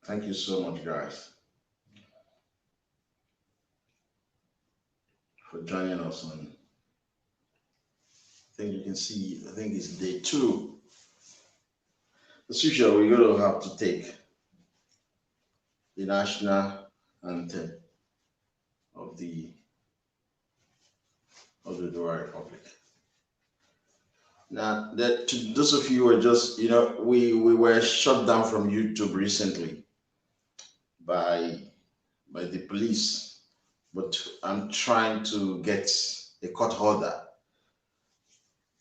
Thank you so much, guys, for joining us on. I think you can see, I think it's day 2. As usual, we're going to have to take the national anthem of the Yoruba Republic. Now, that to those of you who are just, we were shut down from YouTube recently by the police, but I'm trying to get a court order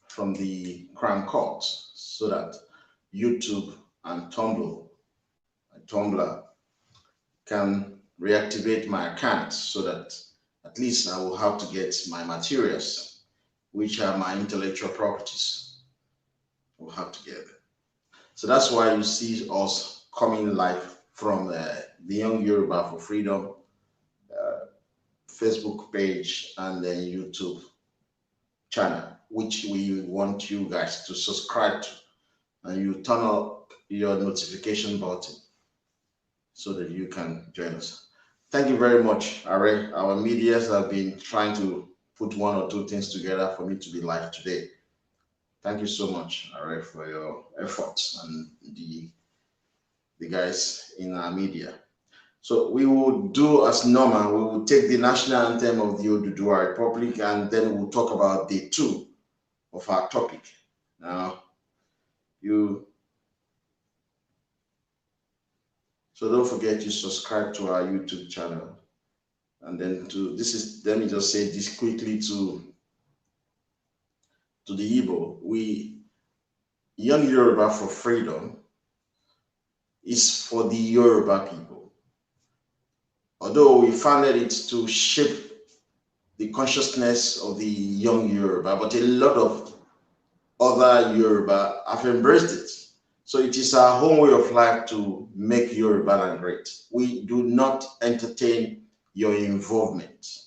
from the Crown Court so that YouTube and Tumblr can reactivate my account so that at least I will have to get my materials, which are my intellectual properties. We'll have to get them. So that's why you see us coming live from the Young Yoruba for Freedom Facebook page and then YouTube channel, which we want you guys to subscribe to, and you turn up your notification button so that you can join us. Thank you very much, Are. Our medias have been trying to put one or two things together for me to be live today. Thank you so much, Are, for your efforts and the guys in our media. So we will do as normal. We will take the national anthem of the Yoruba Republic, and then we'll talk about day 2 of our topic. Now, so don't forget to subscribe to our YouTube channel. And then let me just say this quickly to the Igbo. Young Yoruba for Freedom is for the Yoruba people. Although we founded it to shape the consciousness of the young Yoruba, but a lot of other Yoruba have embraced it. So it is our own way of life to make Yorubaland great. We do not entertain your involvement.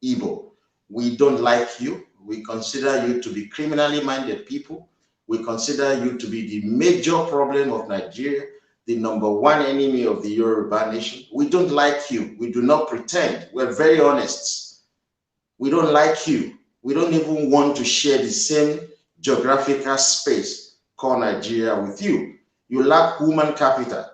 Igbo, we don't like you. We consider you to be criminally minded people. We consider you to be the major problem of Nigeria, the #1 enemy of the Yoruba nation. We don't like you. We do not pretend. We're very honest. We don't like you. We don't even want to share the same geographical space called Nigeria with you. You lack human capital.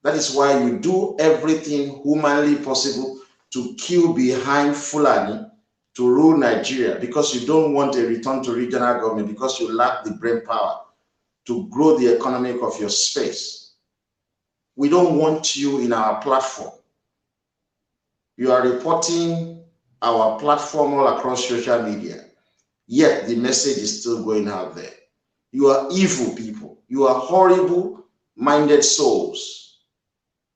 That is why you do everything humanly possible to queue behind Fulani to rule Nigeria, because you don't want a return to regional government, because you lack the brain power to grow the economy of your space. We don't want you in our platform. You are reporting our platform all across social media, yet the message is still going out there. You are evil people. You are horrible-minded souls.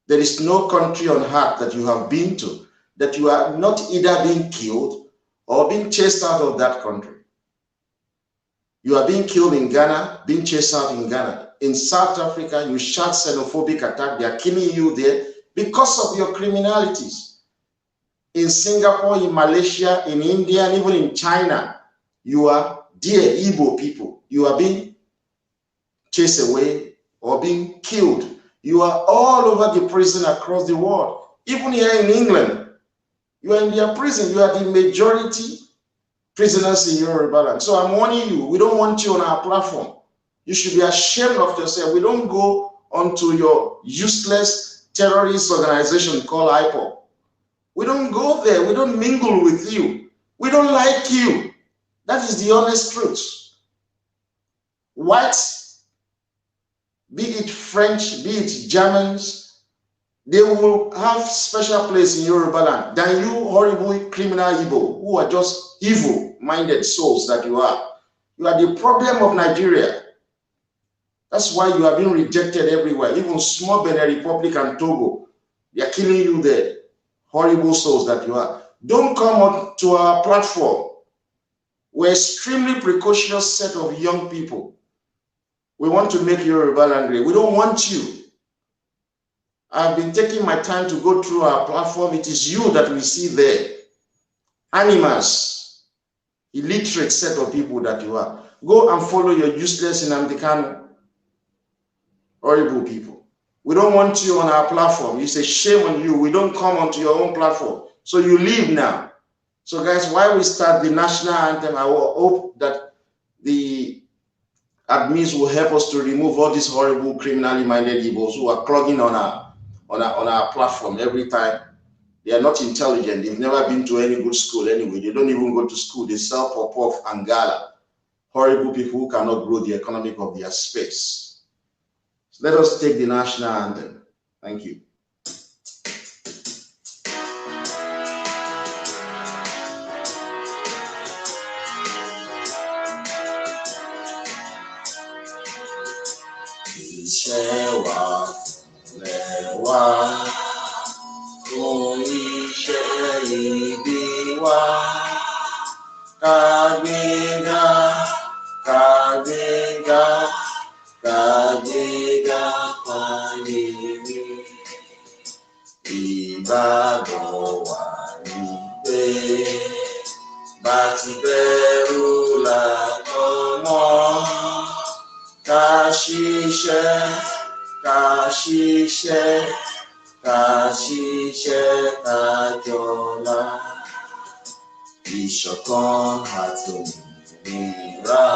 There is no country on earth that you have been to that you are not either being killed or being chased out of that country. You are being killed in Ghana, being chased out in Ghana. In South Africa, you shout xenophobic attack. They are killing you there because of your criminalities. In Singapore, in Malaysia, in India, and even in China, you are, dear Igbo people, you are being chased away or being killed. You are all over the prison across the world. Even here in England, you are in their prison. You are the majority prisoners in Yorubaland. So I'm warning you, we don't want you on our platform. You should be ashamed of yourself. We don't go onto your useless terrorist organization called IPOB. We don't go there. We don't mingle with you. We don't like you. That is the honest truth. Whites, be it French, be it Germans, they will have special place in Yorubaland than you horrible criminal Igbo who are just evil-minded souls that you are. You are the problem of Nigeria. That's why you are being rejected everywhere. Even small Benin Republic and Togo, they are killing you there. Horrible souls that you are. Don't come on to our platform. We're extremely precocious set of young people. We want to make Yorubaland great. We don't want you. I've been taking my time to go through our platform. It is you that we see there. Animals, illiterate set of people that you are. Go and follow your useless Nnamdi Kanu. Horrible people. We don't want you on our platform. You say, shame on you. We don't come onto your own platform. So you leave now. So guys, while we start the national anthem, I will hope that the admins will help us to remove all these horrible criminally minded Igbos who are clogging on our platform every time. They are not intelligent. They've never been to any good school anyway. They don't even go to school. They sell pop-off and gala. Horrible people who cannot grow the economic of their space. So let us take the national anthem. Thank you. Ishewa, lewa, onishe ibiwa, kagbega, kagbega, kagbega kwaliri, Ìbàdàn wà níbẹ̀, bàtí bẹ̀rù làkọ́mọ́, ká ṣiṣẹ́, ká ṣiṣẹ́, ká ṣiṣẹ́, ká jọlá, ìṣọ̀kan àtòmìnira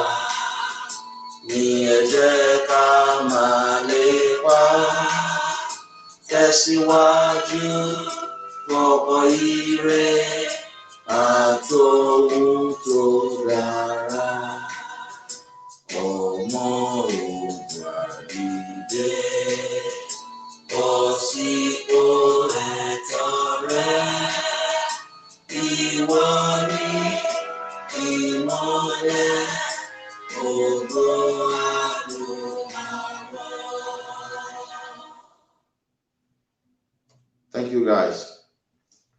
ni ẹ jẹ́ ká máa lépa, tẹ̀síwájú fọ̀pọ̀ ire àtòhun tó dára. Ọmọ Oòduà dìde, bọ́ sípò ẹ̀tọ́ rẹ, ìwọ ni ìmọ́lẹ̀ ògo adúláwọ̀. Thank you, guys.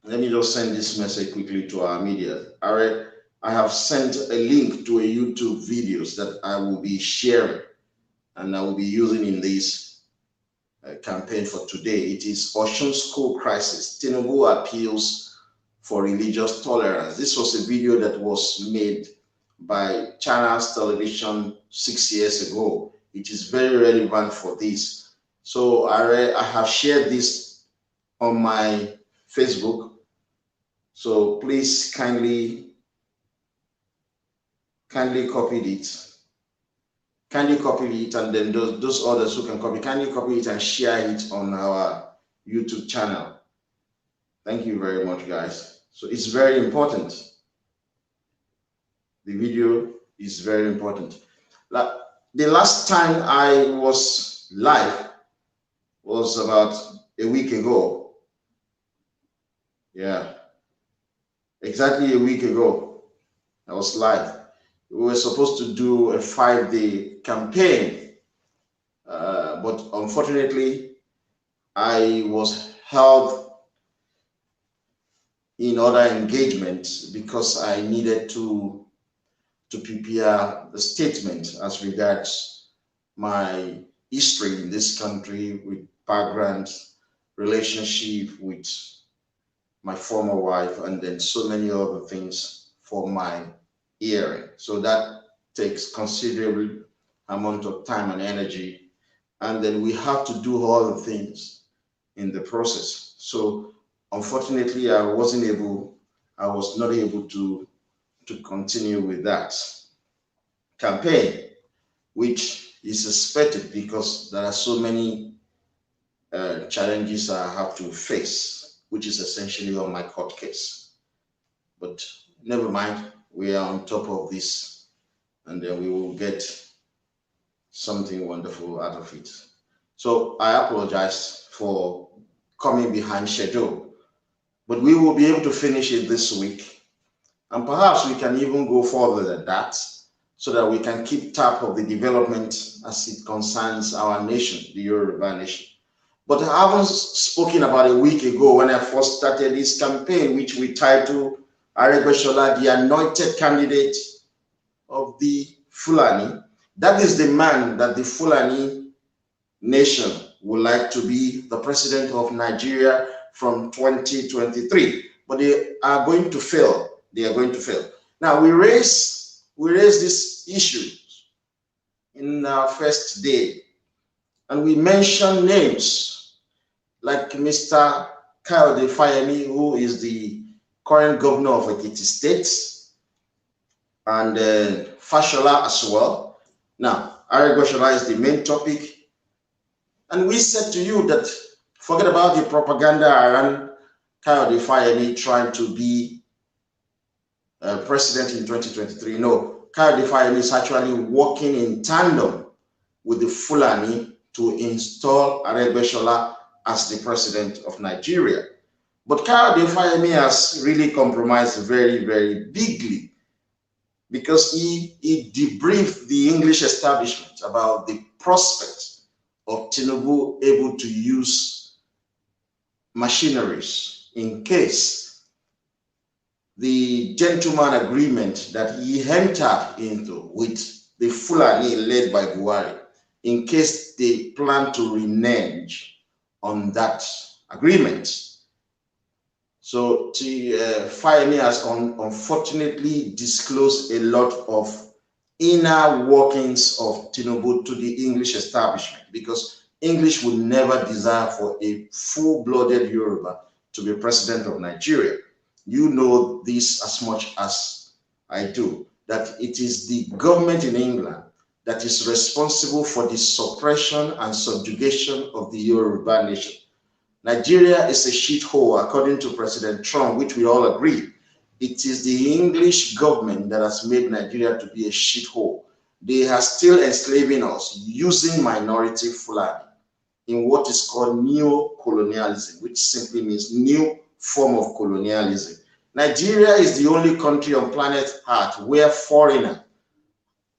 Let me just send this message quickly to our media. All right, I have sent a link to a YouTube videos that I will be sharing and I will be using in this campaign for today. It is Osun School Crisis. Tinubu appeals for religious tolerance. This was a video that was made by China's television 6 years ago. It is very relevant for this. So I have shared this on my Facebook. So please kindly copy it. Kindly copy it, and then those others who can copy, kindly copy it and share it on our YouTube channel. Thank you very much, guys. So it's very important. The video is very important. The last time I was live was about a week ago. Yeah, exactly a week ago, I was live. We were supposed to do a 5-day campaign, but unfortunately, I was held in other engagements because I needed to prepare the statement as regards my history in this country with background, relationship with my former wife, and then so many other things for my hearing. So that takes considerable amount of time and energy, and then we have to do all the things in the process. So unfortunately, I was not able to continue with that campaign, which is expected because there are so many challenges I have to face, which is essentially on my court case. But never mind, we are on top of this, and then we will get something wonderful out of it. So I apologize for coming behind schedule, but we will be able to finish it this week. And perhaps we can even go further than that, so that we can keep track of the development as it concerns our nation, the Yoruba nation. But I haven't spoken about a week ago when I first started this campaign, which we titled Aregbesola, the anointed candidate of the Fulani. That is the man that the Fulani nation would like to be the president of Nigeria from 2023. But they are going to fail. They are going to fail. Now we raise this issue in our first day and we mention names like Mr. Kayode Fayemi, who is the current governor of Ekiti State, and Fashola as well. Now, Aregbesola is the main topic, and we said to you that forget about the propaganda around Kayode Fayemi trying to be president in 2023. No, Kayode Fayemi is actually working in tandem with the Fulani to install Aregbesola as the president of Nigeria. But Kayode Fayemi has really compromised very, very bigly, because he debriefed the English establishment about the prospect of Tinubu able to use machineries in case the gentleman agreement that he entered into with the Fulani led by Buhari, in case they plan to renege on that agreement. So Fayemi has unfortunately disclosed a lot of inner workings of Tinubu to the English establishment, because English would never desire for a full-blooded Yoruba to be president of Nigeria. You know this as much as I do, that it is the government in England that is responsible for the suppression and subjugation of the Yoruba nation. Nigeria is a shithole, according to President Trump, which we all agree. It is the English government that has made Nigeria to be a shithole. They are still enslaving us using minority Fulani in what is called neo-colonialism, which simply means new form of colonialism. Nigeria is the only country on planet Earth where foreigners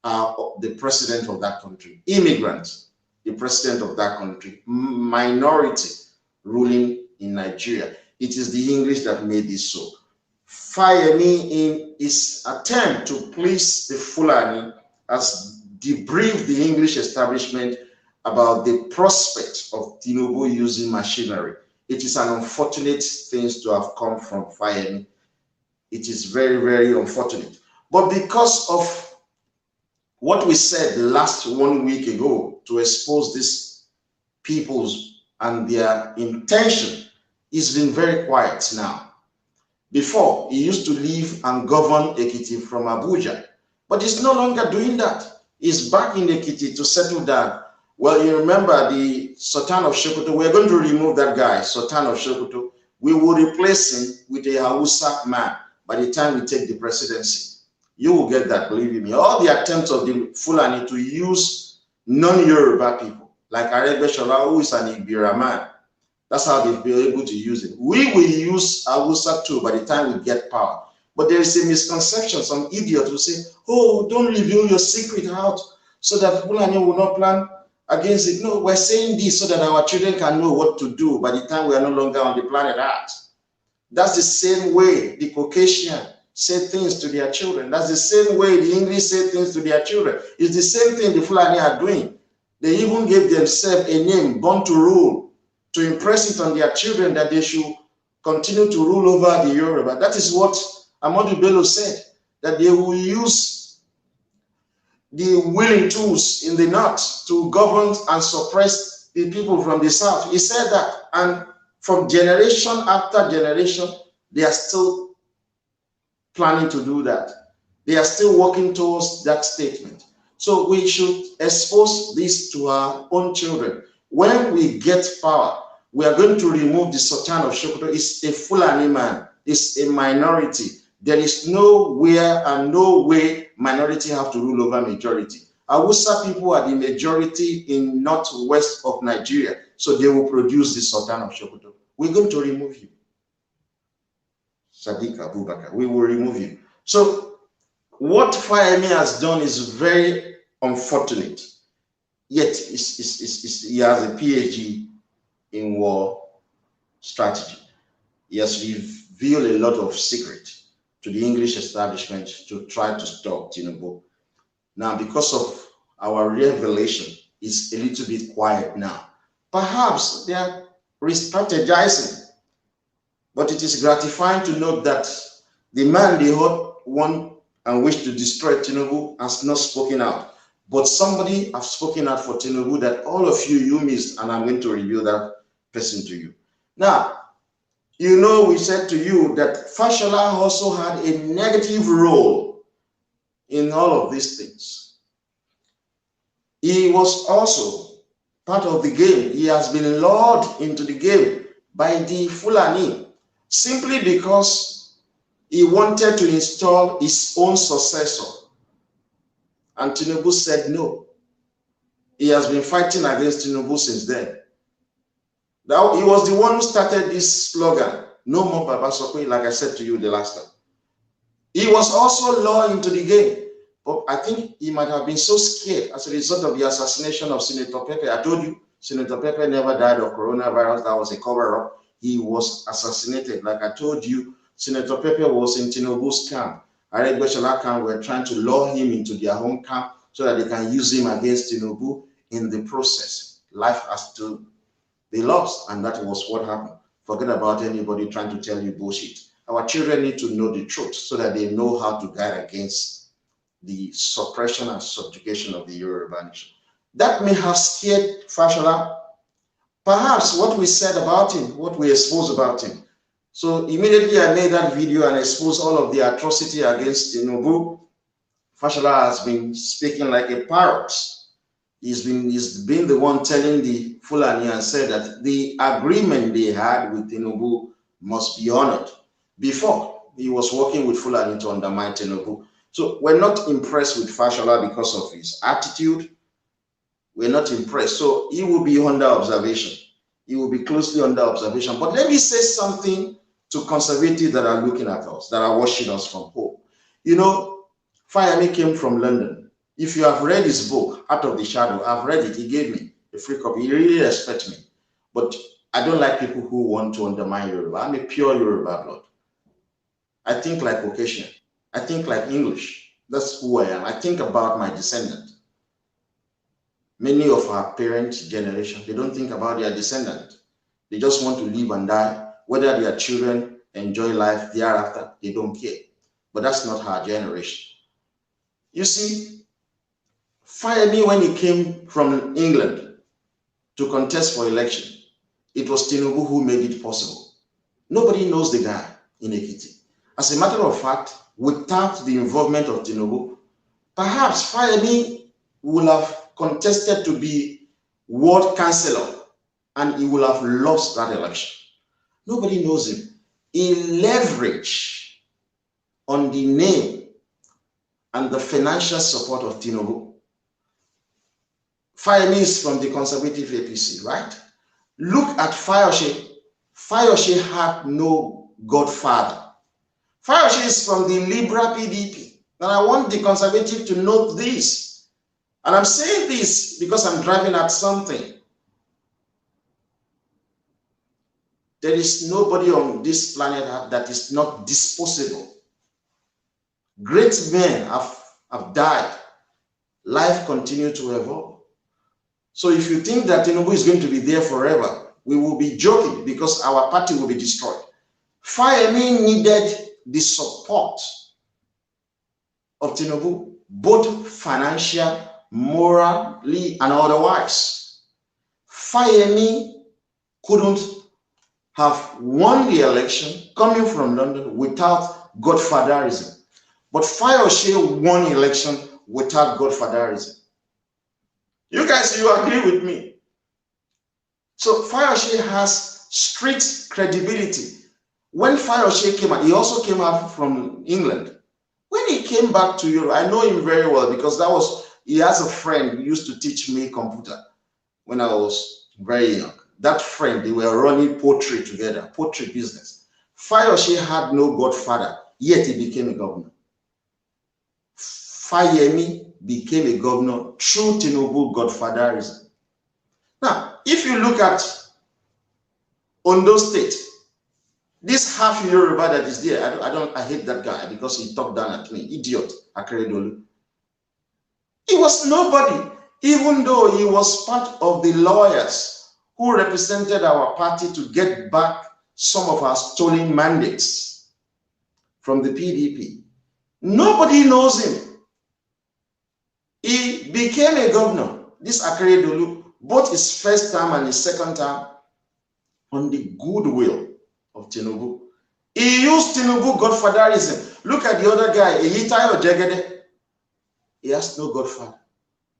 are the president of that country, immigrants, the president of that country, minority ruling in Nigeria. It is the English that made this so. Fayemi, in his attempt to please the Fulani, has debriefed the English establishment about the prospect of Tinubu using machinery. It is an unfortunate thing to have come from Fayemi. It is very, very unfortunate. But because of what we said last 1 week ago to expose these peoples and their intention, it's been very quiet now. Before, he used to live and govern Ekiti from Abuja, but he's no longer doing that. He's back in Ekiti to settle down. Well, you remember the Sultan of Sokoto. We're going to remove that guy, Sultan of Sokoto. We will replace him with a Hausa man by the time we take the presidency. You will get that, believe me. All the attempts of the Fulani to use non-Yoruba people, like Aregbesola, who is an Ibira man, that's how they've been able to use it. We will use Hausa too by the time we get power. But there is a misconception. Some idiot will say, oh, don't reveal your secret out so that Fulani will not plan against it. No, we're saying this so that our children can know what to do by the time we are no longer on the planet Earth. That's the same way the Caucasian say things to their children. That's the same way the English say things to their children. It's the same thing the Fulani are doing. They even gave themselves a name, Born to Rule, to impress it on their children that they should continue to rule over the Yoruba. That is what Ahmadu Bello said, that they will use the willing tools in the north to govern and suppress the people from the south. He said that, and from generation after generation, they are still planning to do that. They are still working towards that statement. So we should expose this to our own children. When we get power, we are going to remove the Sultan of Sokoto. It's a Fulani man. It's a minority. There is nowhere and no way minority have to rule over majority. Hausa people are the majority in northwest of Nigeria, so they will produce the Sultan of Sokoto. We're going to remove you. Sadiq Abubakar, we will remove you. So what Fayemi has done is very unfortunate. Yet he has a PhD in war strategy. He has revealed a lot of secret to the English establishment to try to stop Tinubu. Now, because of our revelation, it's a little bit quiet now. Perhaps they are re-strategizing. But it is gratifying to note that the man they want and wish to destroy Tinubu has not spoken out. But somebody have spoken out for Tinubu that all of you missed, and I'm going to reveal that person to you. Now, you know, we said to you that Fashola also had a negative role in all of these things. He was also part of the game. He has been lured into the game by the Fulani simply because he wanted to install his own successor. And Tinubu said no. He has been fighting against Tinubu since then. Now, he was the one who started this slogan, no more Baba Sokwe, like I said to you the last time. He was also lured into the game. But I think he might have been so scared as a result of the assassination of Senator Pepe. I told you, Senator Pepe never died of coronavirus. That was a cover-up. He was assassinated. Like I told you, Senator Pepe was in Tinubu's camp. Aregbesola camp were trying to lure him into their home camp so that they can use him against Tinubu. In the process, life has to be lost, and that was what happened. Forget about anybody trying to tell you bullshit. Our children need to know the truth so that they know how to guard against the suppression and subjugation of the Yoruba nation. That may have scared Fashola. Perhaps what we said about him, what we exposed about him. So immediately I made that video and exposed all of the atrocity against Tinubu. Fashola has been speaking like a parrot. He's been the one telling the Fulani and said that the agreement they had with Tinubu must be honored. Before, he was working with Fulani to undermine Tinubu. So we're not impressed with Fashola because of his attitude. We're not impressed. So he will be under observation. He will be closely under observation. But let me say something to conservatives that are looking at us, that are watching us from home. You know, Fayemi came from London. If you have read his book, Out of the Shadow, I've read it. He gave me a free copy. He really respects me. But I don't like people who want to undermine Yoruba. I'm a pure Yoruba blood. I think like Caucasian. I think like English. That's who I am. I think about my descendant. Many of our parents' generation, they don't think about their descendant. They just want to live and die. Whether their children enjoy life thereafter, they don't care. But that's not our generation. You see, Fayemi, when he came from England to contest for election, it was Tinubu who made it possible. Nobody knows the guy in Ekiti. As a matter of fact, without the involvement of Tinubu, perhaps Fayemi would have contested to be world chancellor and he would have lost that election. Nobody knows him. He leveraged on the name and the financial support of Tinubu. Fayemi is from the conservative APC, right? Look at Fayose. Fayose had no godfather. Fayose is from the liberal PDP. And I want the conservative to note this. And I'm saying this because I'm driving at something. There is nobody on this planet that is not disposable. Great men have died. Life continues to evolve. So if you think that Tinubu is going to be there forever, we will be joking because our party will be destroyed. Fayemi needed the support of Tinubu, both financial, morally, and otherwise. Fayemi couldn't have won the election coming from London without godfatherism. But Fayose won election without godfatherism. You guys, you agree with me? So Fayose has strict credibility. When Fayose came out, he also came out from England. When he came back to Europe, I know him very well because he has a friend who used to teach me computer when I was very young. That friend, they were running poultry together, poultry business. Fayose had no godfather, yet he became a governor. Fayemi became a governor through Tinubu godfatherism. Now, if you look at Ondo State, this half Yoruba that is there, I hate that guy because he talked down at me, idiot, Akeredolu. He was nobody, even though he was part of the lawyers who represented our party to get back some of our stolen mandates from the PDP. Nobody knows him. He became became a governor, this Aregbesola, both his first term and his second term, on the goodwill of Tinubu. He used Tinubu godfatherism. Look at the other guy, Eyitayo Jegede. He has no godfather.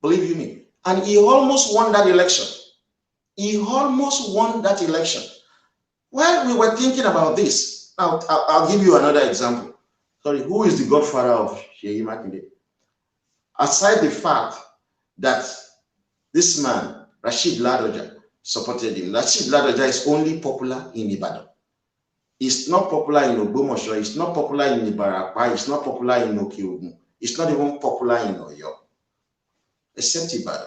Believe you me. And he almost won that election. He almost won that election. While we were thinking about this, now I'll give you another example. Sorry, who is the godfather of Seyi Makinde? Aside the fact that this man, Rashid Ladoja, supported him. Rashid Ladoja is only popular in Ibadan. It's not popular in Ogbomoso. It's not popular in Ibarapa. It's not popular in Okeogun. It's not even popular in Oyo, except Ibadan.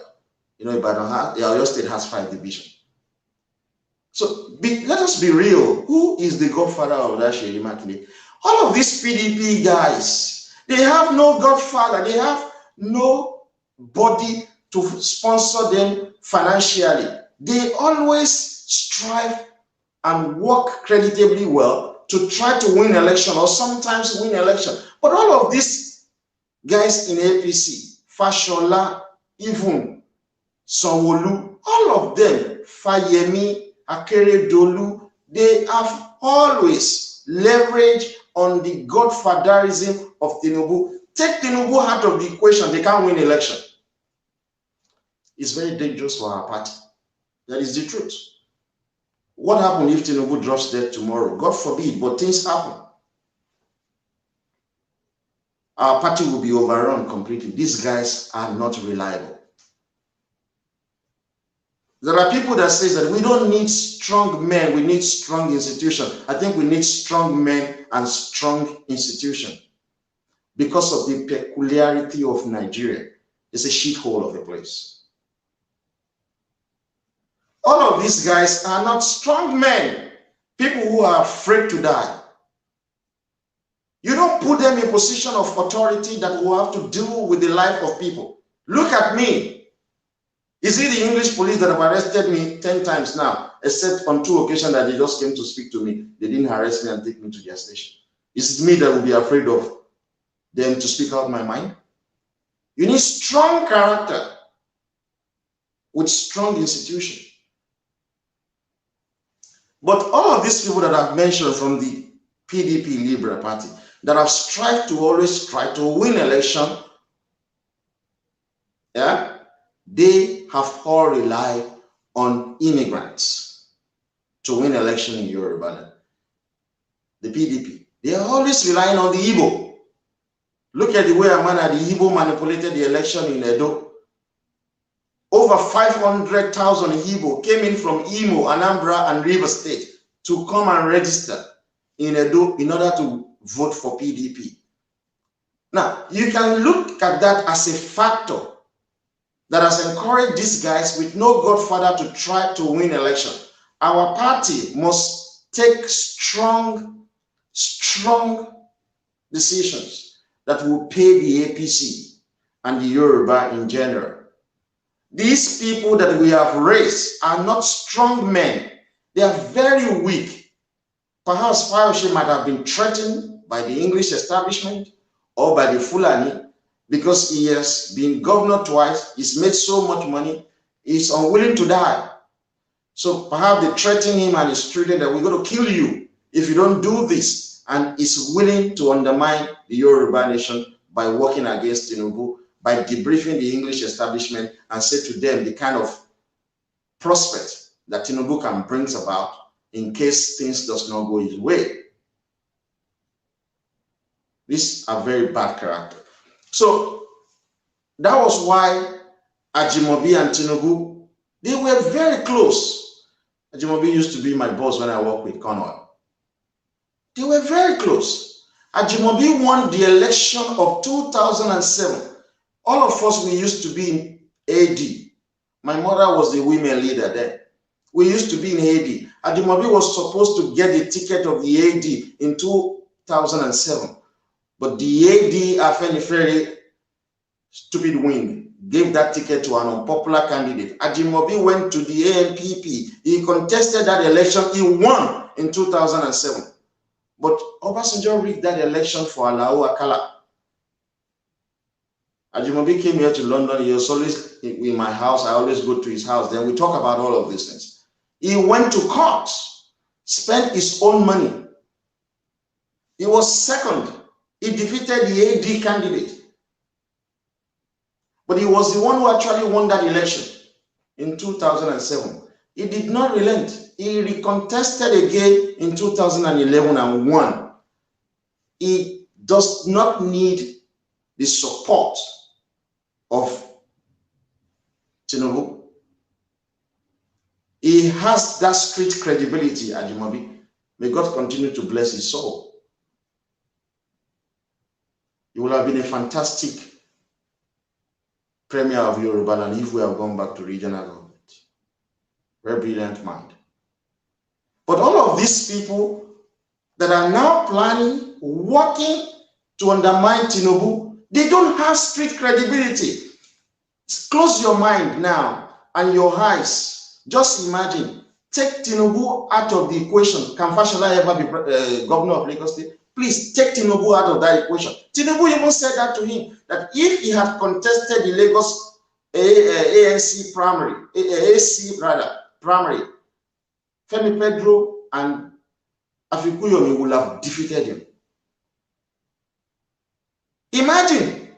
You know, Ibadan, Oyo State has 5 divisions. So let us be real. Who is the godfather of that Seyi Makinde? All of these PDP guys, they have no godfather. They have nobody to sponsor them financially. They always strive and work creditably well to try to win election or sometimes win election. But all of these guys in APC, Fashola, even Sanwo-Olu, all of them, Fayemi, Akeredolu, they have always leveraged on the godfatherism of Tinubu. Take Tinubu out of the equation, they can't win election. It's very dangerous for our party. That is the truth. What happens if Tinubu drops dead tomorrow? God forbid, but things happen. Our party will be overrun completely. These guys are not reliable. There are people that say that we don't need strong men, we need strong institutions. I think we need strong men and strong institutions because of the peculiarity of Nigeria. It's a shithole of a place. All of these guys are not strong men, people who are afraid to die. You don't put them in a position of authority that will have to deal with the life of people. Look at me. Is it the English police that have arrested me 10 times now, except on 2 occasions that they just came to speak to me? They didn't arrest me and take me to their station. Is it me that will be afraid of them to speak out my mind? You need strong character with strong institutions. But all of these people that I've mentioned from the PDP Liberal Party that have strived to always try to win election, yeah, they have all relied on immigrants to win election in Yorubaland. The PDP, they are always relying on the Igbo. Look at the way the Igbo manipulated the election in Edo. Over 500,000 Igbo came in from Imo, Anambra, and Rivers State to come and register in Edo in order to vote for PDP. Now, you can look at that as a factor that has encouraged these guys with no godfather to try to win election. Our party must take strong decisions that will pay the APC and the Yoruba in general. These people that we have raised are not strong men. They are very weak. Perhaps Fayose might have been threatened by the English establishment or by the Fulani because he has been governor twice, he's made so much money, he's unwilling to die. So perhaps they threaten him and he's treated that we're going to kill you if you don't do this, and is willing to undermine the Yoruba nation by working against Tinubu, by debriefing the English establishment and say to them the kind of prospect that Tinubu can bring about in case things does not go his way. These are very bad character. So that was why Ajimobi and Tinubu, they were very close. Ajimobi used to be my boss when I worked with Conwell. They were very close. Ajimobi won the election of 2007. All of us, we used to be in AD. My mother was the women leader then. We used to be in AD. Ajimobi was supposed to get the ticket of the AD in 2007. But the AD, Afenifere, stupid wing, gave that ticket to an unpopular candidate. Ajimobi went to the ANPP. He contested that election. He won in 2007. But Obasanjo rigged that election for Alao Akala. Ajimobi came here to London. He was always in my house. I always go to his house. Then we talk about all of these things. He went to court, spent his own money. He was second. He defeated the AD candidate. But he was the one who actually won that election in 2007. He did not relent. He recontested again in 2011 and won. He does not need the support of Tinubu. He has that street credibility, Ajimobi. May God continue to bless his soul. He will have been a fantastic premier of Yorubaland if we have gone back to regional government. Very brilliant mind. But all of these people that are now planning, working to undermine Tinubu, they don't have street credibility. Close your mind now and your eyes. Just imagine, take Tinubu out of the equation. Can Fashola ever be governor of Lagos State? Please take Tinubu out of that equation. Tinubu even said that to him, that if he had contested the Lagos ANC primary, AC rather, primary, Femi Pedro and Afikuyomi would have defeated him. Imagine,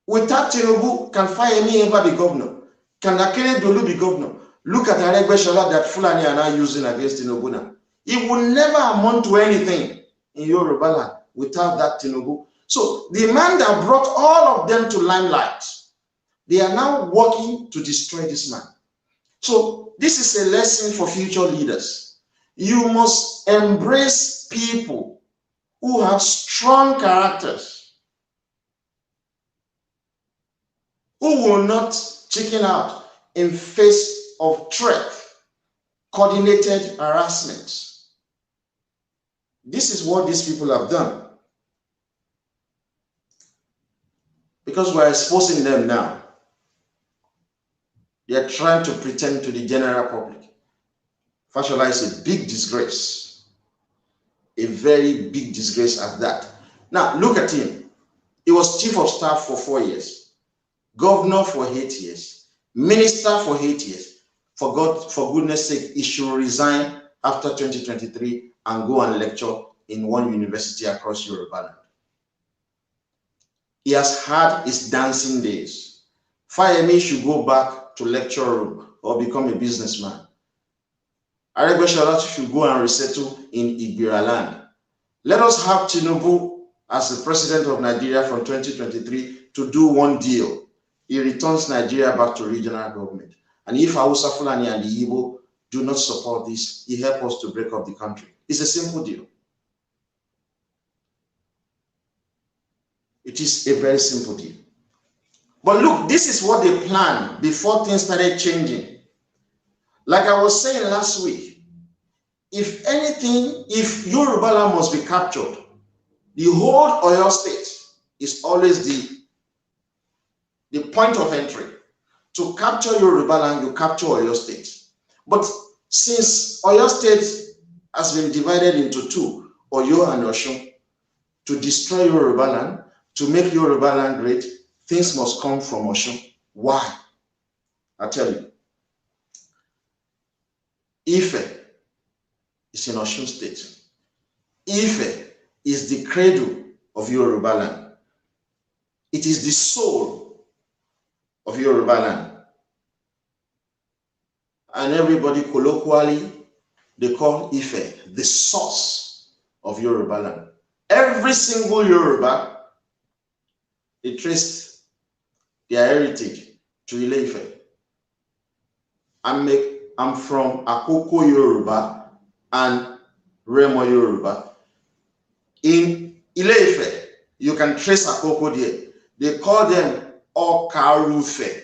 without Tinubu, can Fayemi ever be governor? Can Akeredolu be governor? Look at Aregbesola that Fulani are now using against Tinubu now. It will never amount to anything in Yorubaland without that Tinubu. So the man that brought all of them to limelight, they are now working to destroy this man. So this is a lesson for future leaders. You must embrace people who have strong characters, who will not chicken out in face of threat, coordinated harassment. This is what these people have done. Because we're exposing them now. They are trying to pretend to the general public. Fashola is a big disgrace. A very big disgrace at that. Now, look at him. He was chief of staff for 4 years, governor for 8 years, minister for 8 years. For goodness sake, he should resign after 2023 and go and lecture in one university across Yorubaland. He has had his dancing days. Fayemi should go back to lecture room or become a businessman. Aregbesola should go and resettle in Yorubaland. Let us have Tinubu as the president of Nigeria from 2023 to do one deal. He returns Nigeria back to regional government. And if Hausa, Fulani, and the Igbo do not support this, he helps us to break up the country. It's a simple deal. It is a very simple deal. But look, this is what they planned before things started changing. Like I was saying last week, if anything, if Yorubaland must be captured, the whole Oyo State is always the point of entry. To capture Yorubaland, you capture Oyo State. But since Oyo State has been divided into two, Oyo and Osun, to destroy Yorubaland, to make Yorubaland great, things must come from Osun. Why? I tell you. Ife is in Osun State. Ife is the cradle of Yorubaland. It is the soul of Yorubaland. And everybody colloquially, they call Ife the source of Yorubaland. Every single Yoruba, they traced their heritage to Ile-Ife. I'm from Akoko Yoruba and Remo Yoruba. In Ile-Ife, you can trace Akoko there. They call them Okarufe.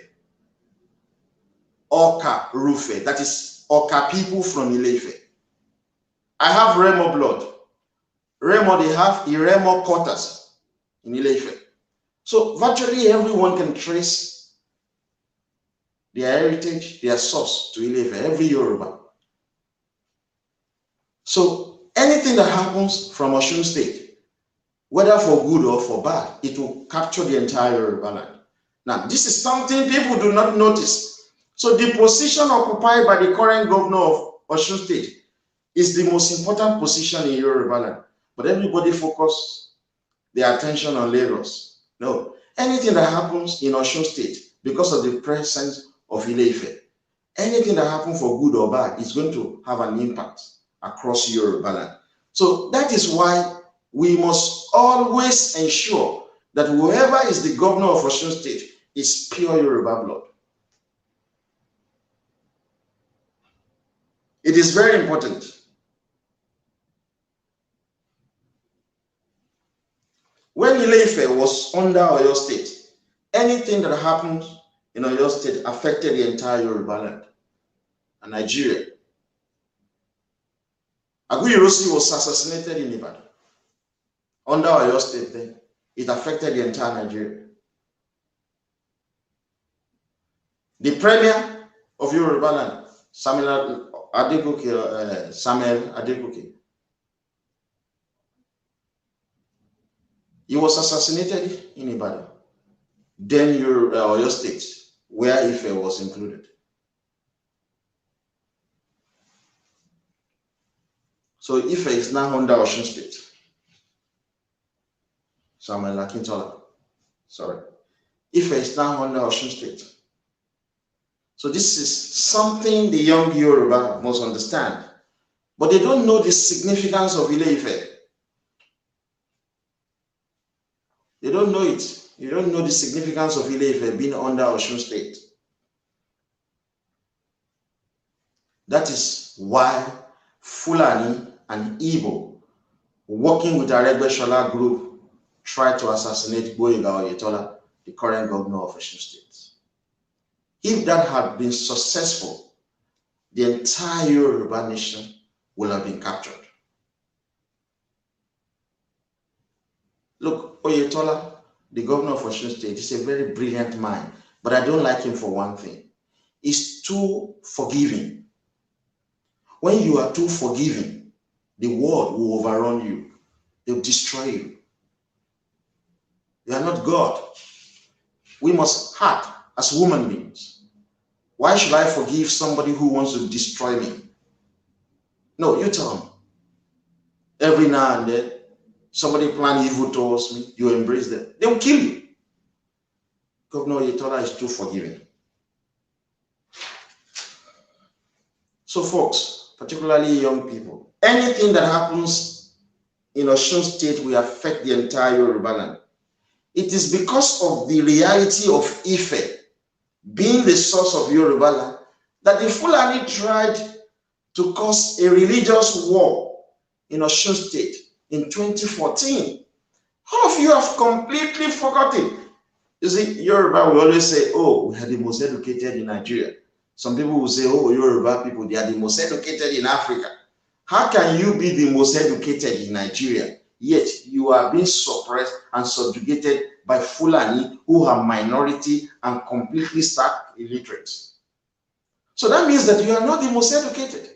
Okarufe. That is Oka people from Ile-Ife. I have Remo blood. Remo, they have Iremo quarters in Ile-Ife. So virtually everyone can trace their heritage, their source to Ile-Ife, every Yoruba. So anything that happens from Osun State, whether for good or for bad, it will capture the entire Yoruba land. Now, this is something people do not notice. So the position occupied by the current governor of Osun State is the most important position in Yorubaland. But everybody focus their attention on Lagos. No, anything that happens in Osun State because of the presence of Ile-Ife, anything that happens for good or bad is going to have an impact across Yorubaland. So that is why we must always ensure that whoever is the governor of Osun State is pure Yoruba blood. It is very important. When Ile-Ife was under Oyo State, anything that happened in Oyo State affected the entire Yorubaland and Nigeria. Aguiyi-Ironsi was assassinated in Ibadan. Under Oyo State then, it affected the entire Nigeria. The premier of Yorubaland, Samuel Adegoke, he was assassinated in Ibadan, then Oyo State, where Ife was included. So Ife is now under Osun State. Samuel Akintola, sorry. Ife is now under Osun State. So this is something the young Yoruba must understand. But they don't know the significance of Ile-Ife. They don't know it. You don't know the significance of Ile-Ife being under Osun State. That is why Fulani and Igbo, working with Aregbesola group, tried to assassinate Gboyega Oyetola, the current governor of Osun State. If that had been successful, the entire Yoruba nation will have been captured. Look, Oyetola, the governor of Osun State, is a very brilliant man, but I don't like him for one thing. He's too forgiving. When you are too forgiving, the world will overrun you. They'll destroy you. You are not God. We must act as human beings. Why should I forgive somebody who wants to destroy me? No, you tell me. Every now and then, somebody plan evil towards me, you embrace them. They will kill you. Governor Oyetola is too forgiving. So folks, particularly young people, anything that happens in Osun State will affect the entire Yorubaland. It is because of the reality of Ife being the source of Yorubaland that the Fulani tried to cause a religious war in Osun State in 2014. All of you have completely forgotten. You see, Yoruba will always say, oh, we are the most educated in Nigeria. Some people will say, oh, Yoruba people, they are the most educated in Africa. How can you be the most educated in Nigeria, yet you are being suppressed and subjugated by Fulani who are minority and completely stark illiterate? So that means that you are not the most educated.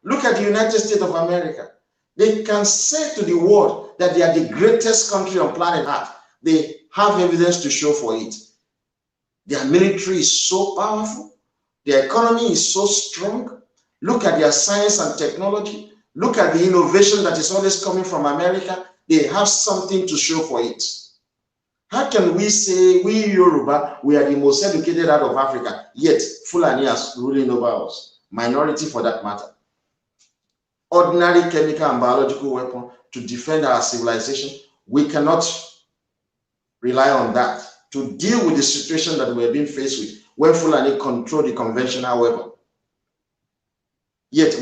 Look at the United States of America. They can say to the world that they are the greatest country on planet Earth. They have evidence to show for it. Their military is so powerful. Their economy is so strong. Look at their science and technology. Look at the innovation that is always coming from America. They have something to show for it. How can we say we Yoruba, we are the most educated out of Africa, yet Fulani is ruling over us? Minority for that matter. Ordinary chemical and biological weapon to defend our civilization, we cannot rely on that to deal with the situation that we're being faced with when Fulani control the conventional weapon. Yet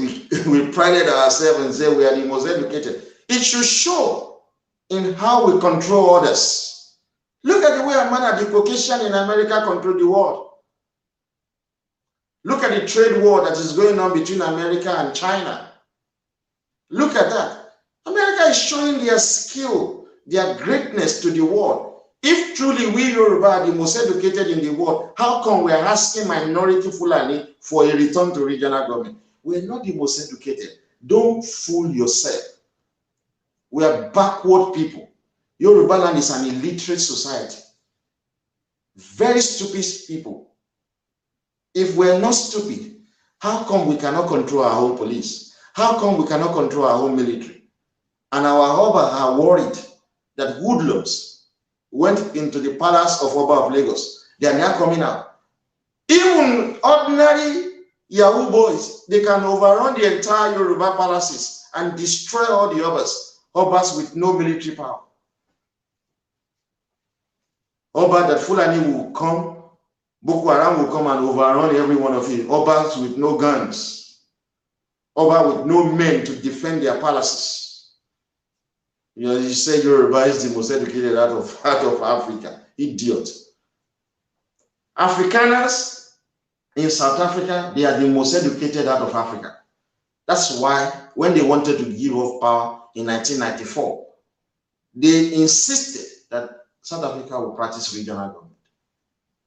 we prided ourselves and say we are the most educated. It should show in how we control others. Look at the way a man at the Caucasian in America control the world. Look at the trade war that is going on between America and China. Look at that. America is showing their skill, their greatness to the world. If truly we Yoruba are the most educated in the world, how come we are asking minority Fulani for a return to regional government? We're not the most educated. Don't fool yourself. We are backward people. Yorubaland is an illiterate society. Very stupid people. If we're not stupid, how come we cannot control our whole police? How come we cannot control our whole military? And our Oba are worried that hoodlums went into the palace of Oba of Lagos. They are now coming out. Even ordinary Yahoo boys, they can overrun the entire Yoruba palaces and destroy all the Obas with no military power. Oba that Fulani will come, Boko Haram will come and overrun every one of it. Obas with no guns. Oba with no men to defend their palaces. You know, you say Yoruba is the most educated out of Africa. Idiot. Afrikaners in South Africa, they are the most educated out of Africa. That's why when they wanted to give up power in 1994, they insisted that South Africa will practice regional government.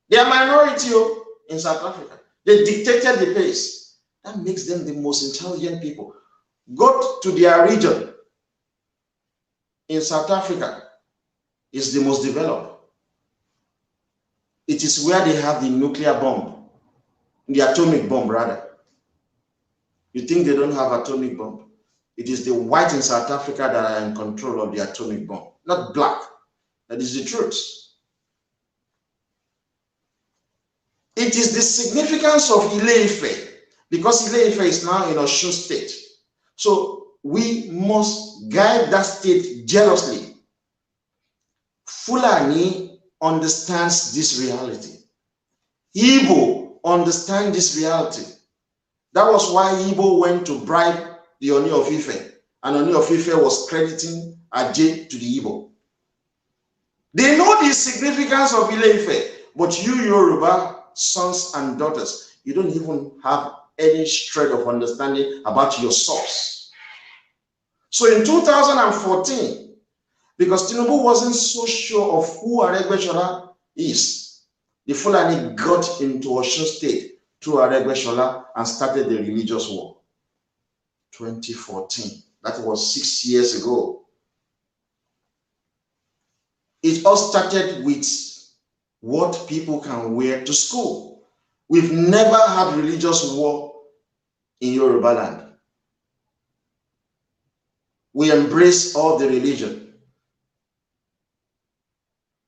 They are minority in South Africa. They dictated the pace. That makes them the most intelligent people. Go to their region. In South Africa, is the most developed. It is where they have the nuclear bomb, the atomic bomb rather. You think they don't have atomic bomb? It is the white in South Africa that are in control of the atomic bomb, not black. That is the truth. It is the significance of Ile-Ife, because Ile-Ife is now in Osun State. So we must guide that state jealously. Fulani understands this reality. Igbo understands this reality. That was why Igbo went to bribe the Oni of Ife, and Oni of Ife was crediting Ajay to the Igbo. They know the significance of Ile-Ife, but you Yoruba sons and daughters, you don't even have any shred of understanding about your source. So in 2014, because Tinubu wasn't so sure of who Aregbesola is, the Fulani got into Osun State through Aregbesola and started the religious war. 2014. That was 6 years ago. It all started with what people can wear to school. We've never had religious war in Yorubaland. We embrace all the religion.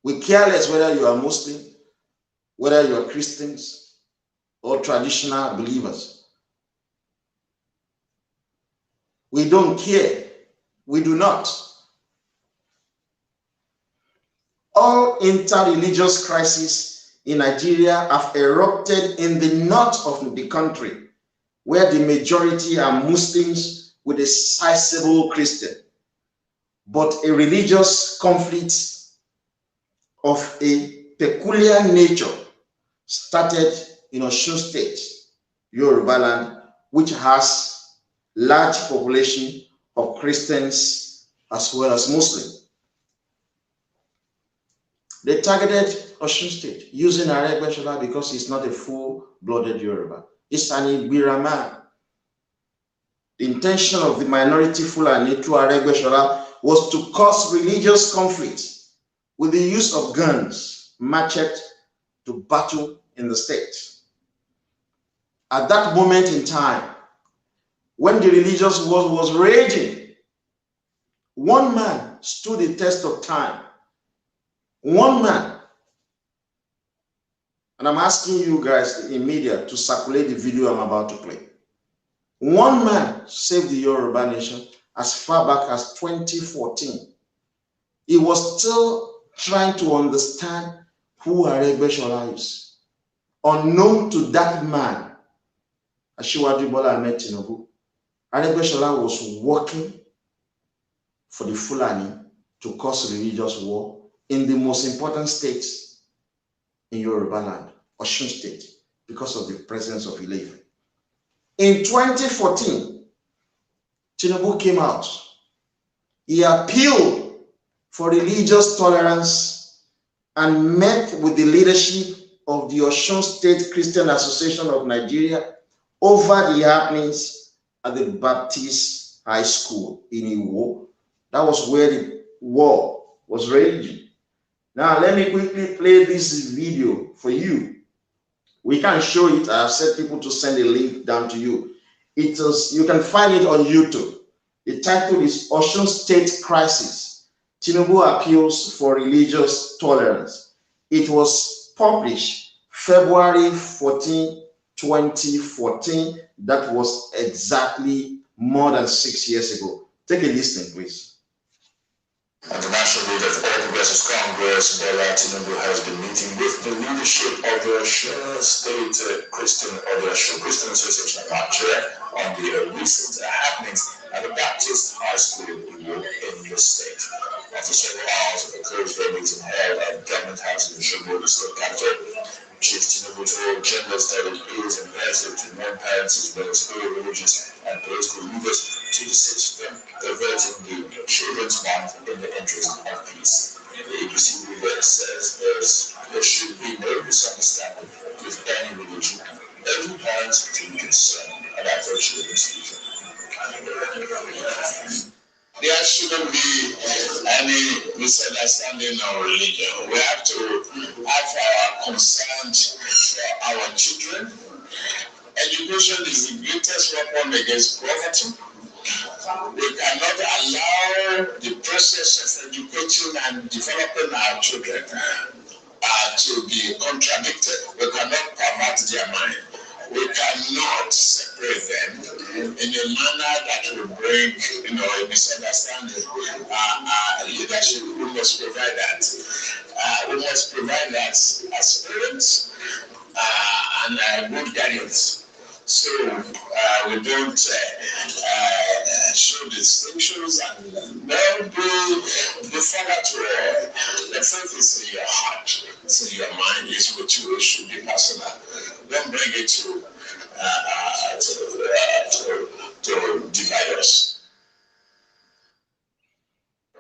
We care less whether you are Muslim, whether you are Christians, or traditional believers. We don't care. We do not. All inter-religious crises in Nigeria have erupted in the north of the country, where the majority are Muslims with a sizable Christian. But a religious conflict of a peculiar nature started in Osun State, Yorubaland, which has large population of Christians as well as Muslims. They targeted Osun State using Aregbesola because he's not a full-blooded Yoruba. It's an Ibira man. The intention of the minority Fulani through Aregbesola was to cause religious conflict with the use of guns, machete, to battle in the state. At that moment in time, when the religious war was raging, one man stood the test of time. One man. And I'm asking you guys in media to circulate the video I'm about to play. One man saved the Yoruba nation as far back as 2014. He was still trying to understand who Aregbesola is. Unknown to that man, Asiwaju Bola Ahmed Tinubu, Aregbesola was working for the Fulani to cause religious war in the most important states in Yorubaland, Osun State, because of the presence of Ile-Ife. In 2014, Tinubu came out. He appealed for religious tolerance and met with the leadership of the Osun State Christian Association of Nigeria over the happenings at the Baptist High School in Iwo. That was where the war was raging. Now, let me quickly play this video for you. We can show it. I've set people to send a link down to you. It is, you can find it on YouTube. The title is Osun State Crisis. Tinubu appeals for religious tolerance. It was published February 14, 2014. That was exactly more than 6 years ago. Take a listen, please. And the National Leader of All Progressives Congress, Tinubu, has been meeting with the leadership of the Osun State Christian Association of Nigeria on the recent happenings at the Baptist High School in the state. After several hours of a closed-door meeting held at Government House in Osogbo, the state capital, Chief Tinubu told journalists that it is imperative to warn parents as well as other religious and political leaders to desist from diverting the children's minds in the interest of peace. The ABC leader says there should be no misunderstanding with any religion. Every parent should be concerned about their children's future. There shouldn't be any misunderstanding of religion. We have to have our concerns for our children. Education is the greatest weapon against poverty. We cannot allow the process of educating and developing our children to be contradicted. We cannot pervert their mind. We cannot separate them in a manner that will bring, a misunderstanding. Leadership, we must provide that. We must provide that as parents and good guidance. So we don't show distinctions and don't be father to all. The faith is in your heart, it's in your mind, it's what you should be personal. Don't bring it to divide us.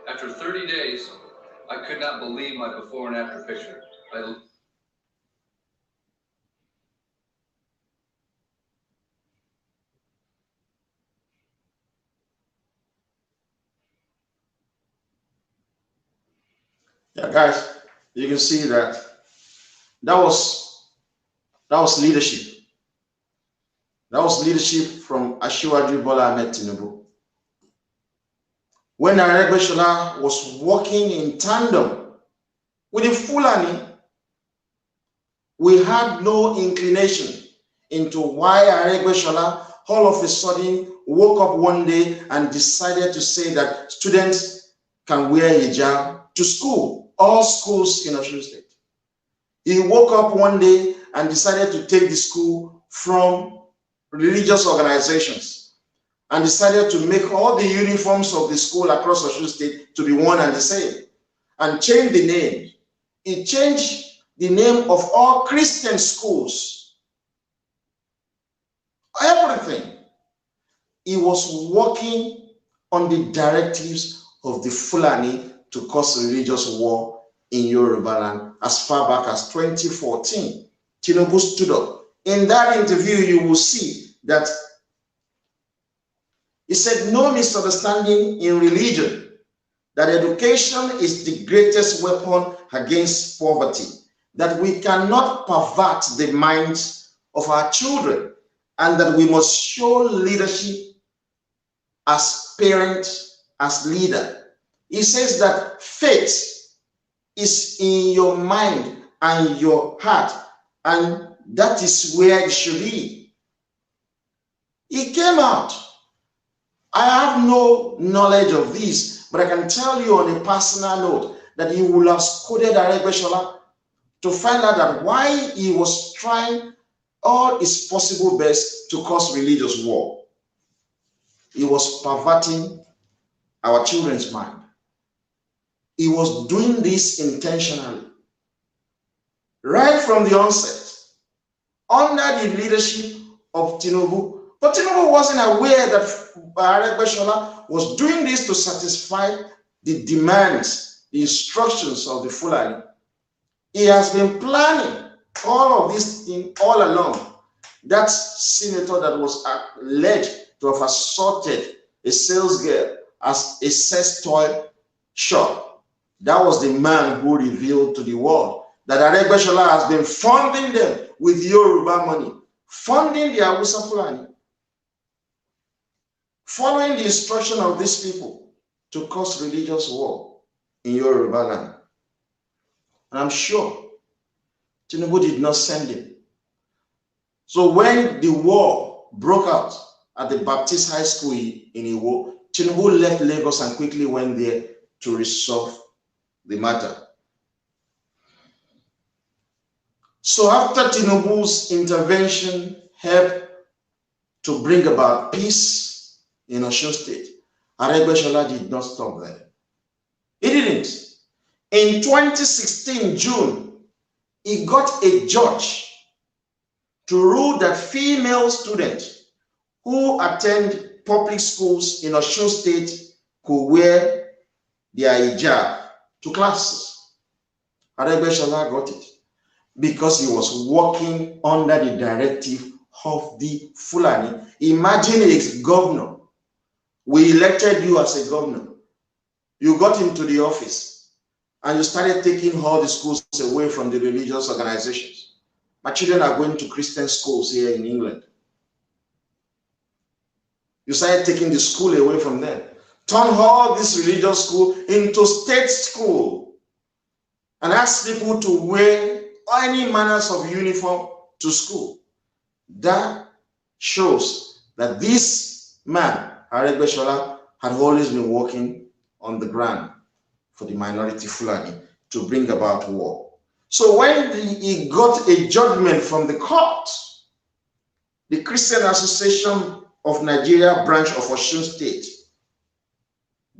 After 30 days, I could not believe my before and after picture. Yeah, guys, you can see that was leadership. That was leadership from Asiwaju Bola Ahmed Tinubu. When Aregbesola was working in tandem with the Fulani, we had no inclination into why Aregbesola all of a sudden woke up one day and decided to say that students can wear hijab to school, all schools in Osun State. He woke up one day and decided to take the school from religious organizations and decided to make all the uniforms of the school across Osun State to be one and the same and change the name. He changed the name of all Christian schools. Everything. He was working on the directives of the Fulani to cause religious war in Yorubaland as far back as 2014. Tinubu stood up. In that interview, you will see that he said no misunderstanding in religion, that education is the greatest weapon against poverty, that we cannot pervert the minds of our children, and that we must show leadership as parents, as leader. He says that faith is in your mind and your heart, and that is where it should be. He came out. I have no knowledge of this, but I can tell you on a personal note that he will have scolded Aregbesola to find out that why he was trying all his possible best to cause religious war. He was perverting our children's mind. He was doing this intentionally. Right from the onset, under the leadership of Tinubu. But Tinubu wasn't aware that Aregbesola was doing this to satisfy the demands, the instructions of the Fulani. He has been planning all of this thing all along. That senator that was alleged to have assaulted a sales girl as a sex toy shop, That was the man who revealed to the world that Aregbesola has been funding them with Yoruba money, funding the Hausa Fulani, following the instruction of these people to cause religious war in Yorubaland. And I'm sure Tinubu did not send him. So when the war broke out at the Baptist High School in Iwo, Tinubu left Lagos and quickly went there to resolve the matter. So after Tinubu's intervention helped to bring about peace in Osun State, Aregbesola did not stop there. He didn't. In 2016, June, he got a judge to rule that female students who attend public schools in Osun State could wear their hijab to classes. Aregbesola got it because he was working under the directive of the Fulani. Imagine a governor. We elected you as a governor. You got into the office and you started taking all the schools away from the religious organizations. My children are going to Christian schools here in England. You started taking the school away from them. Turn all this religious school into state school and ask people to wear any manners of uniform to school. That shows that this man, Aregbesola, had always been working on the ground for the minority Fulani to bring about war. So when he got a judgment from the court, the Christian Association of Nigeria branch of Osun State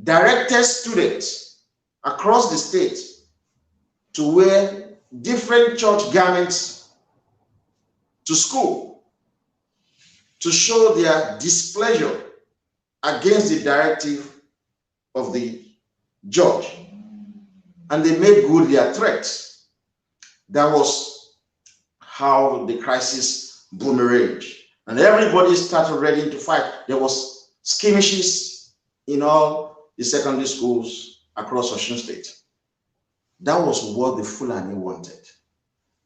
directed students across the state to wear different church garments to school to show their displeasure against the directive of the judge. And they made good their threats. That was how the crisis boomeranged. And everybody started ready to fight. There was skirmishes in all the secondary schools across Osun State. That was what the Fulani wanted.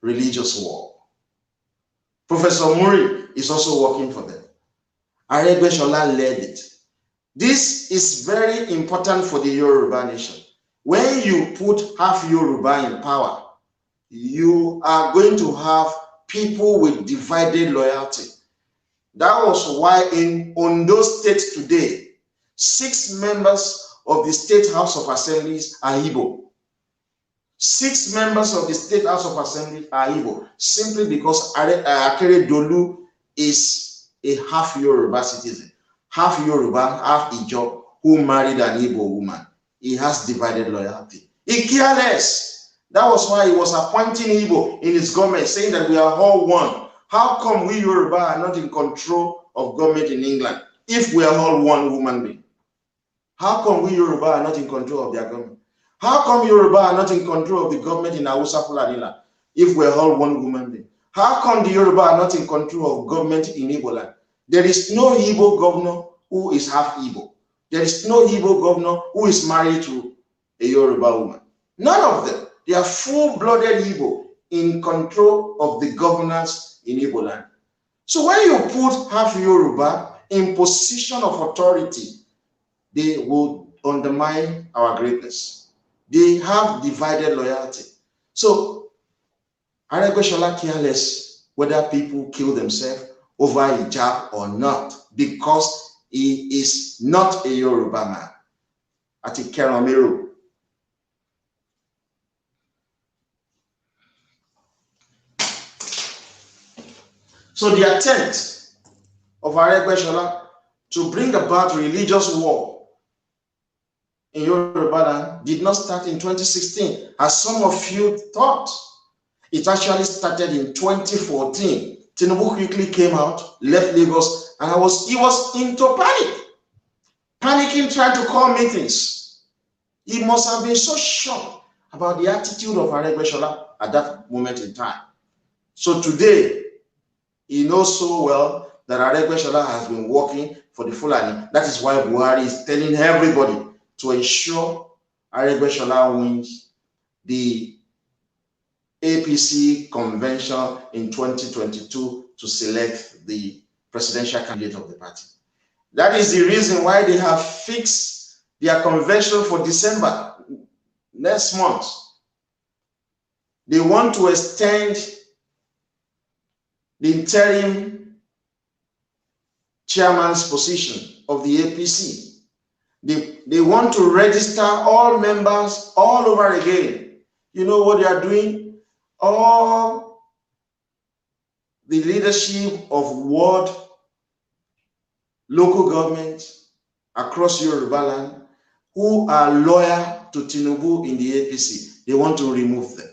Religious war. Professor Muri is also working for them. Aregbesola led it. This is very important for the Yoruba nation. When you put half Yoruba in power, you are going to have people with divided loyalty. That was why in Ondo State today, 6 members of the State House of Assemblies are Igbo. 6 members of the State House of Assembly are Igbo, simply because Akeredolu is a half Yoruba citizen, half Yoruba, half Ijaw, who married an Igbo woman. He has divided loyalty. He cares less. That was why he was appointing Igbo in his government, saying that we are all one. How come we Yoruba are not in control of government in England if we are all one human being? How come we Yoruba are not in control of their government? How come Yoruba are not in control of the government in Hausa Fulani if we are all one human being? How come the Yoruba are not in control of government in Igbo land? There is no Igbo governor who is half Igbo. There is no Igbo governor who is married to a Yoruba woman. None of them. They are full-blooded Igbo in control of the governance in Igbo land. So when you put half Yoruba in position of authority, they will undermine our greatness. They have divided loyalty. So Aregbesola cares less whether people kill themselves over hijab or not, because he is not a Yoruba man. Ati Keramero. So the attempt of Aregbesola to bring about religious war in Yorubaland did not start in 2016, as some of you thought. It actually started in 2014. Tinubu quickly came out, left Lagos, and he was into panic. Panicking, trying to call meetings. He must have been so shocked about the attitude of Aregbesola at that moment in time. So today, he knows so well that Aregbesola has been working for the Fulani. That is why Buhari is telling everybody to ensure Aregbesola wins the APC convention in 2022 to select the presidential candidate of the party. That is the reason why they have fixed their convention for December next month. They want to extend the interim chairman's position of the APC. They want to register all members all over again. You know what they are doing? All the leadership of ward, local governments across Yorubaland who are loyal to Tinubu in the APC, they want to remove them.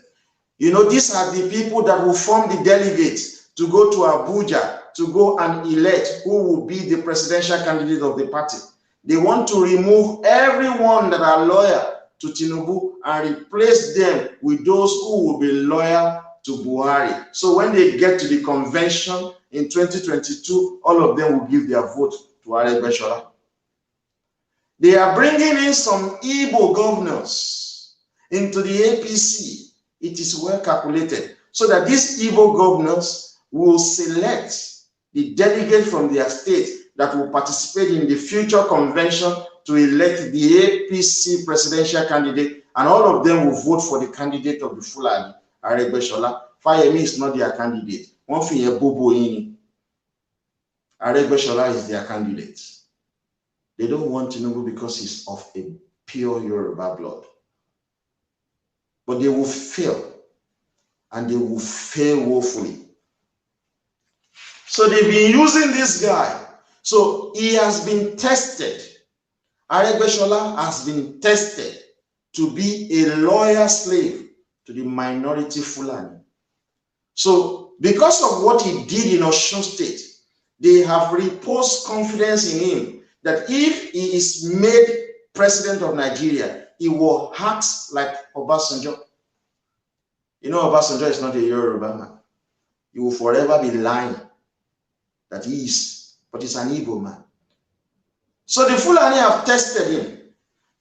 You know, these are the people that will form the delegates to go to Abuja to go and elect who will be the presidential candidate of the party. They want to remove everyone that are loyal to Tinubu and replace them with those who will be loyal to Buhari. So when they get to the convention in 2022, all of them will give their vote to Aregbesola. They are bringing in some Igbo governors into the APC. It is well calculated so that these Igbo governors will select the delegate from their state that will participate in the future convention to elect the APC presidential candidate, and all of them will vote for the candidate of the Fulani, Aregbesola. Fayemi is not their candidate. One thing, Aregbesola is their candidate. They don't want Tinubu because he's of a pure Yoruba blood. But they will fail, and they will fail woefully. So they've been using this guy. So he has been tested. Aregbesola has been tested to be a loyal slave to the minority Fulani. So because of what he did in Osun State, they have reposed confidence in him that if he is made president of Nigeria, he will act like Obasanjo. You know, Obasanjo is not a Yoruba man. He will forever be lying that he is, but he's an Igbo man. So the Fulani have tested him.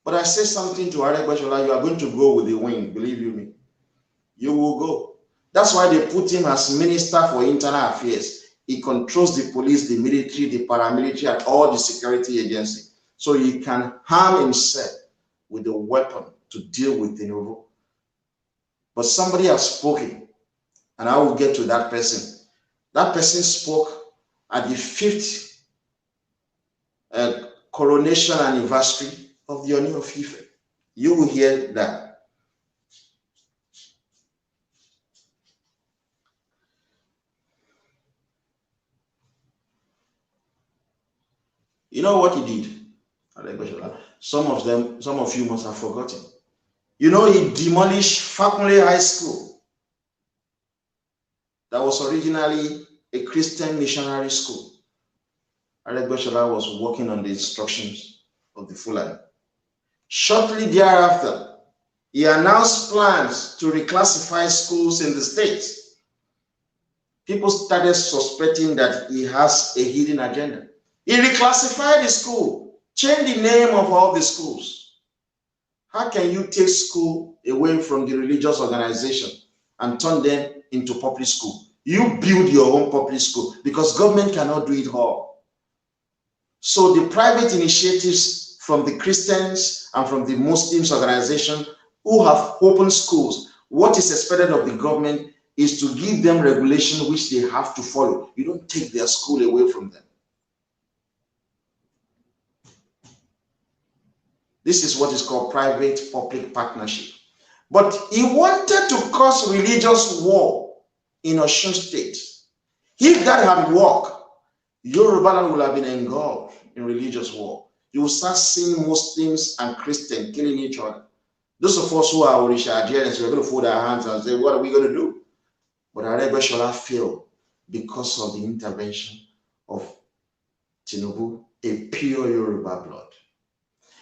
But I say something to Aregbesola, you are going to go with the wind, believe you me. You will go. That's why they put him as Minister for Internal Affairs. He controls the police, the military, the paramilitary, and all the security agencies. So he can harm himself with the weapon to deal with Tinubu. But somebody has spoken, and I will get to that person. That person spoke at the 5th coronation anniversary of the Oni of Ife. You will hear that. You know what he did? Some of you must have forgotten. You know, he demolished Fakunle High School. That was originally a Christian missionary school. Aregbesola was working on the instructions of the Fulani. Shortly thereafter, he announced plans to reclassify schools in the state. People started suspecting that he has a hidden agenda. He reclassified the school, changed the name of all the schools. How can you take school away from the religious organization and turn them into public school? You build your own public school because government cannot do it all. So the private initiatives from the Christians and from the Muslims organization who have opened schools, what is expected of the government is to give them regulation which they have to follow. You don't take their school away from them. This is what is called private-public partnership. But he wanted to cause religious war in Osun State. If that had worked, Yorubaland would have been engulfed in religious war. You will start seeing Muslims and Christians killing each other. Those of us who are Orisha adherents, we're going to fold our hands and say, what are we going to do? But Aregbesola failed because of the intervention of Tinubu, a pure Yoruba blood.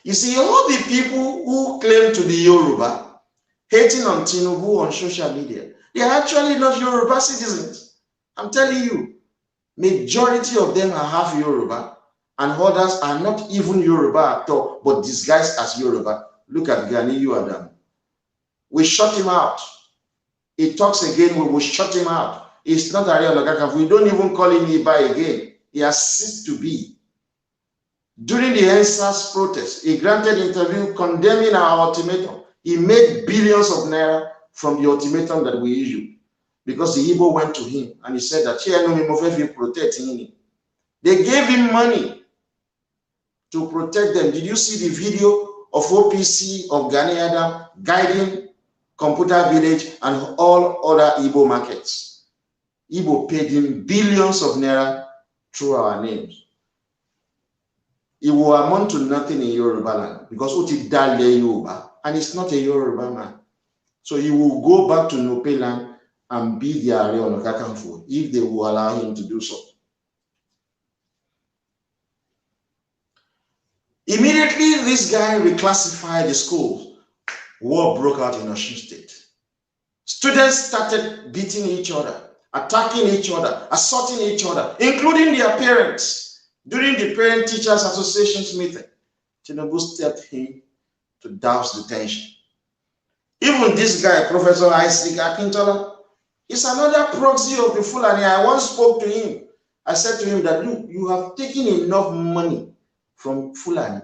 You see, all the people who claim to be Yoruba, hating on Tinubu on social media, they are actually not Yoruba citizens. I'm telling you, majority of them are half Yoruba, and others are not even Yoruba at all, but disguised as Yoruba. Look at Ganiyu Adam. We shut him out. He talks again, we will shut him out. It's not Are Ona Kakanfo. We don't even call him Iba again. He has ceased to be. During the NSAS protest, he granted interview condemning our ultimatum. He made billions of naira from the ultimatum that we issued because the Igbo went to him and he said that they gave him money to protect them. Did you see the video of OPC of Gani Adam guiding Computer Village and all other Igbo markets? Igbo paid him billions of naira through our names. It will amount to nothing in Yorubaland because Uti Dale Yoruba, and it's not a Yoruba man. So he will go back to Nopeland and be the Are Ona Kakanfo if they will allow him to do so. Immediately, this guy reclassified the schools. War broke out in Osun State. Students started beating each other, attacking each other, assaulting each other, including their parents. During the Parent Teachers Association's meeting, Tinubu stepped in to douse the tension. Even this guy, Professor Isaac Akintola, is another proxy of the Fulani. I once spoke to him. I said to him that, look, you have taken enough money from Fulani.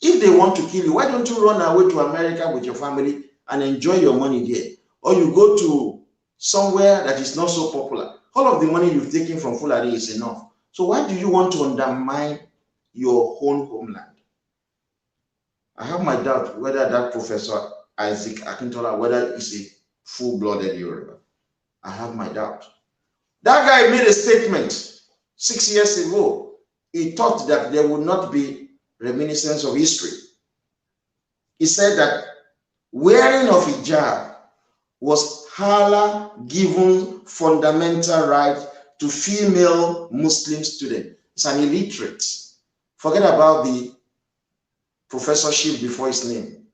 If they want to kill you, why don't you run away to America with your family and enjoy your money there? Or you go to somewhere that is not so popular. All of the money you've taken from Fulani is enough. So why do you want to undermine your own homeland? I have my doubt whether that Professor Isaac Akintola, whether he's a full-blooded Yoruba. I have my doubt. That guy made a statement 6 years ago. He thought that there would not be reminiscence of history. He said that wearing of hijab was Allah given fundamental right to female Muslim students. It's an illiterate. Forget about the professorship before his name.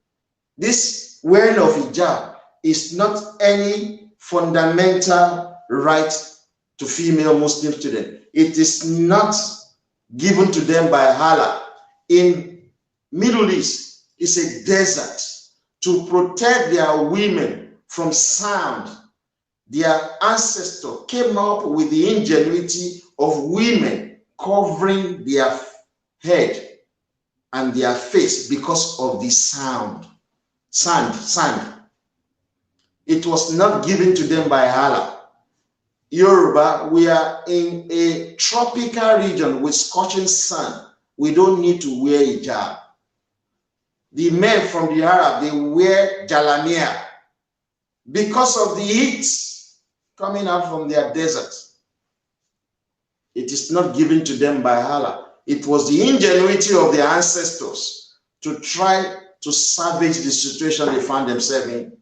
This wearing of hijab is not any fundamental right to female Muslim students. It is not given to them by Allah. In Middle East, it's a desert. To protect their women from sound, their ancestors came up with the ingenuity of women covering their head and their face because of the sound. Sand. It was not given to them by Allah. Yoruba, we are in a tropical region with scorching sun. We don't need to wear hijab. The men from the Arab, they wear jalamia because of the heat coming out from their desert. It is not given to them by Allah. It was the ingenuity of their ancestors to try to salvage the situation they found themselves in.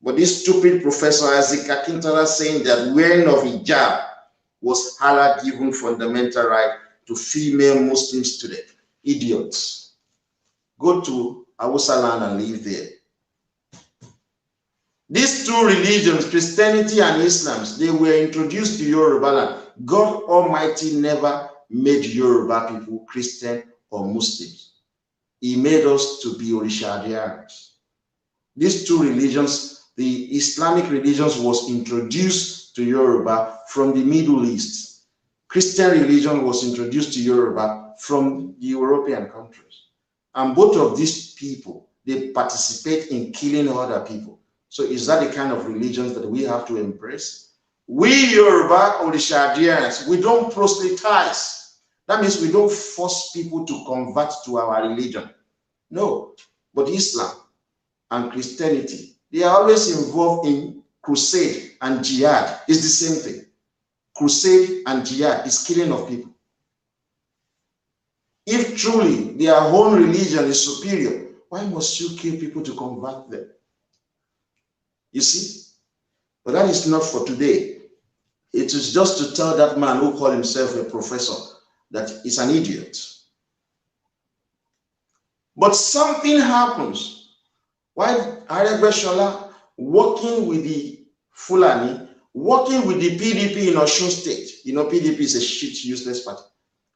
But this stupid Professor Isaac Akintola saying that wearing of hijab was Allah given fundamental right to female Muslim students. Idiots. Go to Hausa land and live there. These two religions, Christianity and Islam, they were introduced to Yorubaland. God Almighty never made Yoruba people Christian or Muslims. He made us to be Orishadians. These two religions, the Islamic religions was introduced to Yoruba from the Middle East. Christian religion was introduced to Yoruba from the European countries. And both of these people, they participate in killing other people. So is that the kind of religions that we have to embrace? We Yoruba Orishadians, we don't proselytize. That means we don't force people to convert to our religion. No, but Islam and Christianity, they are always involved in crusade and jihad. It's the same thing. Crusade and jihad is killing of people. If truly their own religion is superior, why must you kill people to convert them? You see? But that is not for today. It is just to tell that man who called himself a professor that he's an idiot. But something happens. While Aregbesola working with the Fulani, working with the PDP in Osun State, you know, PDP is a shit, useless party,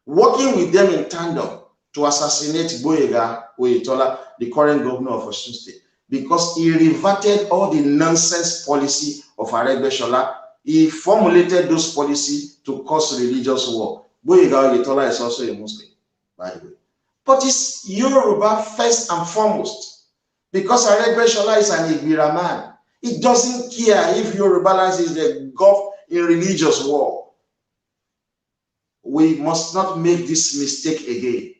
working with them in tandem to assassinate Boyega Oyetola. the current governor of Osun State, because he reverted all the nonsense policy of Aregbesola. He formulated those policies to cause religious war. Gboyega Oyetola is also a Muslim, by the way. But it's Yoruba first and foremost, because Aregbesola is an Igbira man. He doesn't care if Yorubaland is engulfed in religious war. We must not make this mistake again.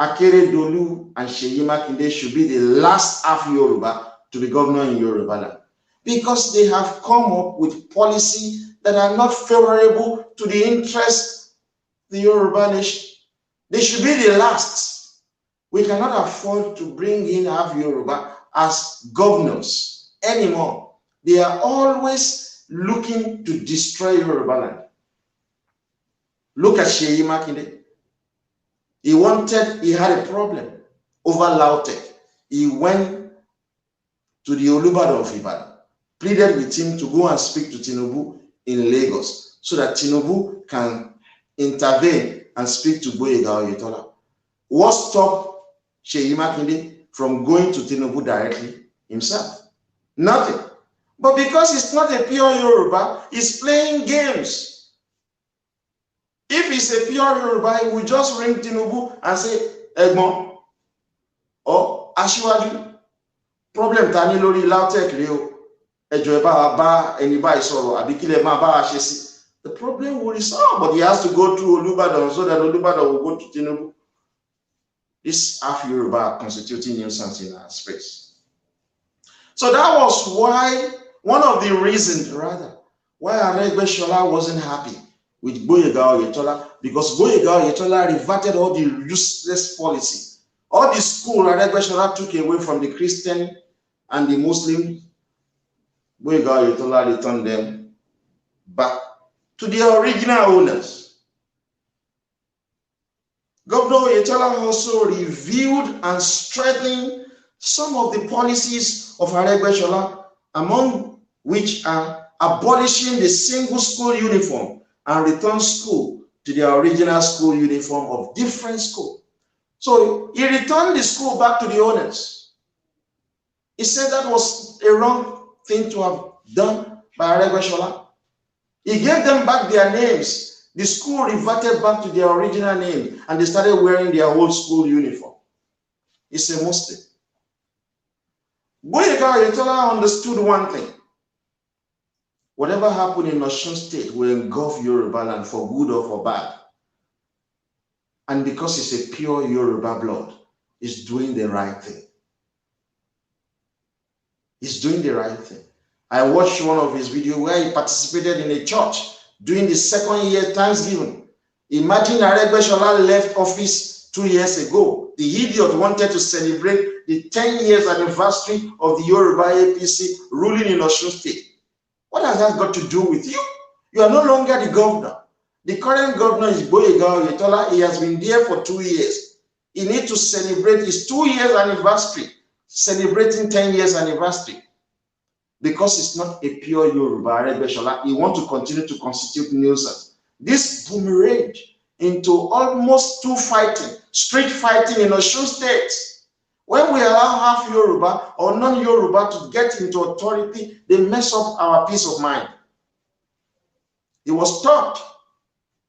Akeredolu and Seyi Makinde should be the last half Yoruba to be governor in Yorubaland, because they have come up with policies that are not favorable to the interests of the Yoruba nation. They should be the last. We cannot afford to bring in half Yoruba as governors anymore. They are always looking to destroy Yorubaland. Look at Seyi Makinde. He had a problem over Lautech. He went to the Olubadan of Ibadan, pleaded with him to go and speak to Tinubu in Lagos so that Tinubu can intervene and speak to Gboyega Oyetola. What stopped Seyi Makinde from going to Tinubu directly himself? Nothing. But because it's not a pure Yoruba, he's playing games. If he's a pure Yoruba, he will just ring Tinubu and say, Egbon, or Asiwaju, problem ta ní lórí Lautech rèé o, ẹjọ́ ẹ bá wa bá ẹni báyìí sọ̀rọ̀ àbí kí lẹ máa bá wa ṣe sí. The problem will resolve, but he has to go through Olubadan so that Olubadan will go to Tinubu. This half Yoruba are constituting nuisance in our space. So that was why, one of the reasons rather, why Aregbesola wasn't happy with Gboyega Oyetola, because Gboyega Oyetola reverted all the useless policy. All the school Aregbesola took away from the Christian and the Muslim, Gboyega Oyetola returned them back to their original owners. Governor Oyetola also reviewed and strengthened some of the policies of Aregbesola, among which are abolishing the single school uniform and return school to their original school uniform of different school. So he returned the school back to the owners. He said that was a wrong thing to have done by Aregbesola. He gave them back their names. The school reverted back to their original name and they started wearing their old school uniform. He's a Muslim. Gboyega Oyetola understood one thing. Whatever happened in Osun State will engulf Yorubaland for good or for bad. And because it's a pure Yoruba blood, he's doing the right thing. He's doing the right thing. I watched one of his videos where he participated in a church during the second year Thanksgiving. Imagine Aregbesola left office 2 years ago. The idiot wanted to celebrate the 10 years anniversary of the Yoruba APC ruling in Osun State. What has that got to do with you? You are no longer the governor. The current governor is Gboyega Oyetola. He has been there for 2 years. He needs to celebrate his 2 years anniversary, celebrating 10 years anniversary. Because it's not a pure Yoruba Aregbesola, he wants to continue to constitute nuisance. This boomerang into almost street fighting in Osun State. When we allow half Yoruba or non-Yoruba to get into authority, they mess up our peace of mind. He was stopped.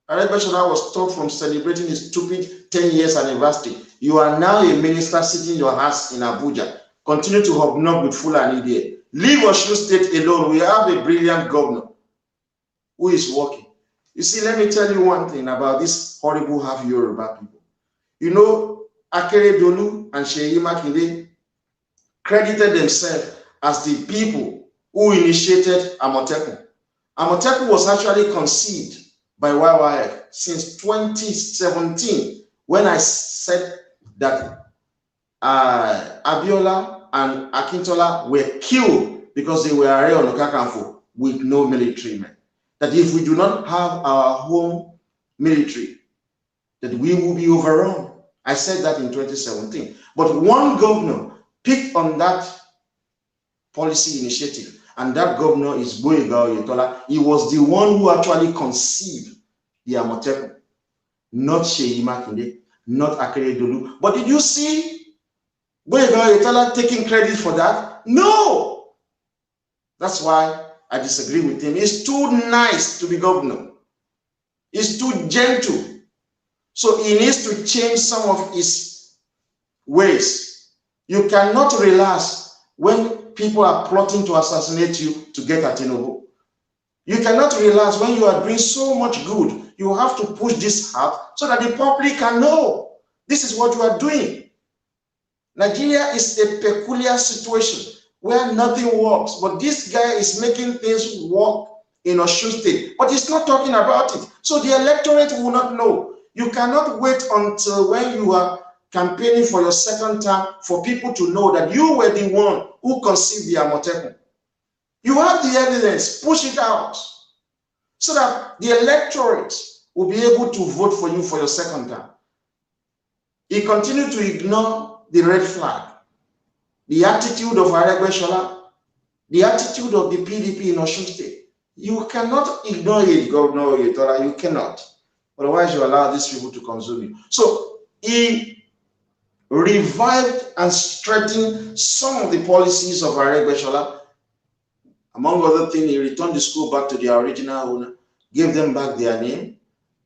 Aregbesola was stopped from celebrating his stupid 10 years anniversary. You are now a minister sitting in your house in Abuja. Continue to hobnob with Fulani there. Leave Osun State alone. We have a brilliant governor who is working. You see, let me tell you one thing about this horrible half Yoruba people. You know, Akeredolu and Seyi Makinde credited themselves as the people who initiated Amotekun. Amotekun was actually conceived by YYF since 2017, when I said that Abiola and Akintola were killed because they were Ààrẹ Ọ̀nà Kakanfò with no military men. That if we do not have our home military, that we will be overrun. I said that in 2017. But one governor picked on that policy initiative, and that governor is Gboyega Oyetola. He was the one who actually conceived the Amotekun, not Seyi Makinde, not Akeredolu. But did you see Boyega Oyetola taking credit for that? No. That's why I disagree with him. He's too nice to be governor. He's too gentle. So he needs to change some of his ways. You cannot relax when people are plotting to assassinate you to get at Tinubu. You cannot relax when you are doing so much good. You have to push this out so that the public can know this is what you are doing. Nigeria is a peculiar situation where nothing works, but this guy is making things work in Osun State, but he's not talking about it. So the electorate will not know. You cannot wait until when you are campaigning for your second term for people to know that you were the one who conceived the Amotekun. You have the evidence, push it out so that the electorate will be able to vote for you for your second term. He continued to ignore the red flag, the attitude of Aregbesola, the attitude of the PDP in Osun State. You cannot ignore it, Governor Oyetola, you cannot. Otherwise, you allow these people to consume you. So he revived and strengthened some of the policies of Aregbesola. Among other things, he returned the school back to their original owner, gave them back their name,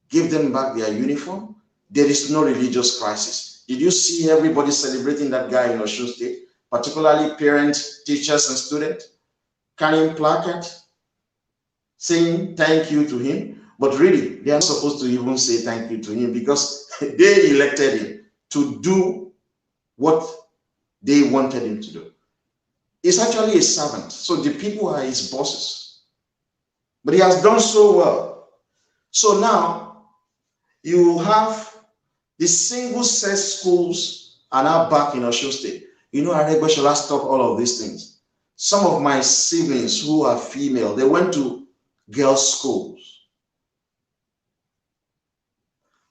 gave them back their uniform. There is no religious crisis. Did you see everybody celebrating that guy in Osun State, particularly parents, teachers, and students, carrying placards, saying thank you to him? But really, they are not supposed to even say thank you to him because they elected him to do what they wanted him to do. He's actually a servant, so the people are his bosses. But he has done so well. So now you have the single-sex schools are now back in Osun State. You know, Aregbesola stopped all of these things. Some of my siblings who are female, they went to girls' schools.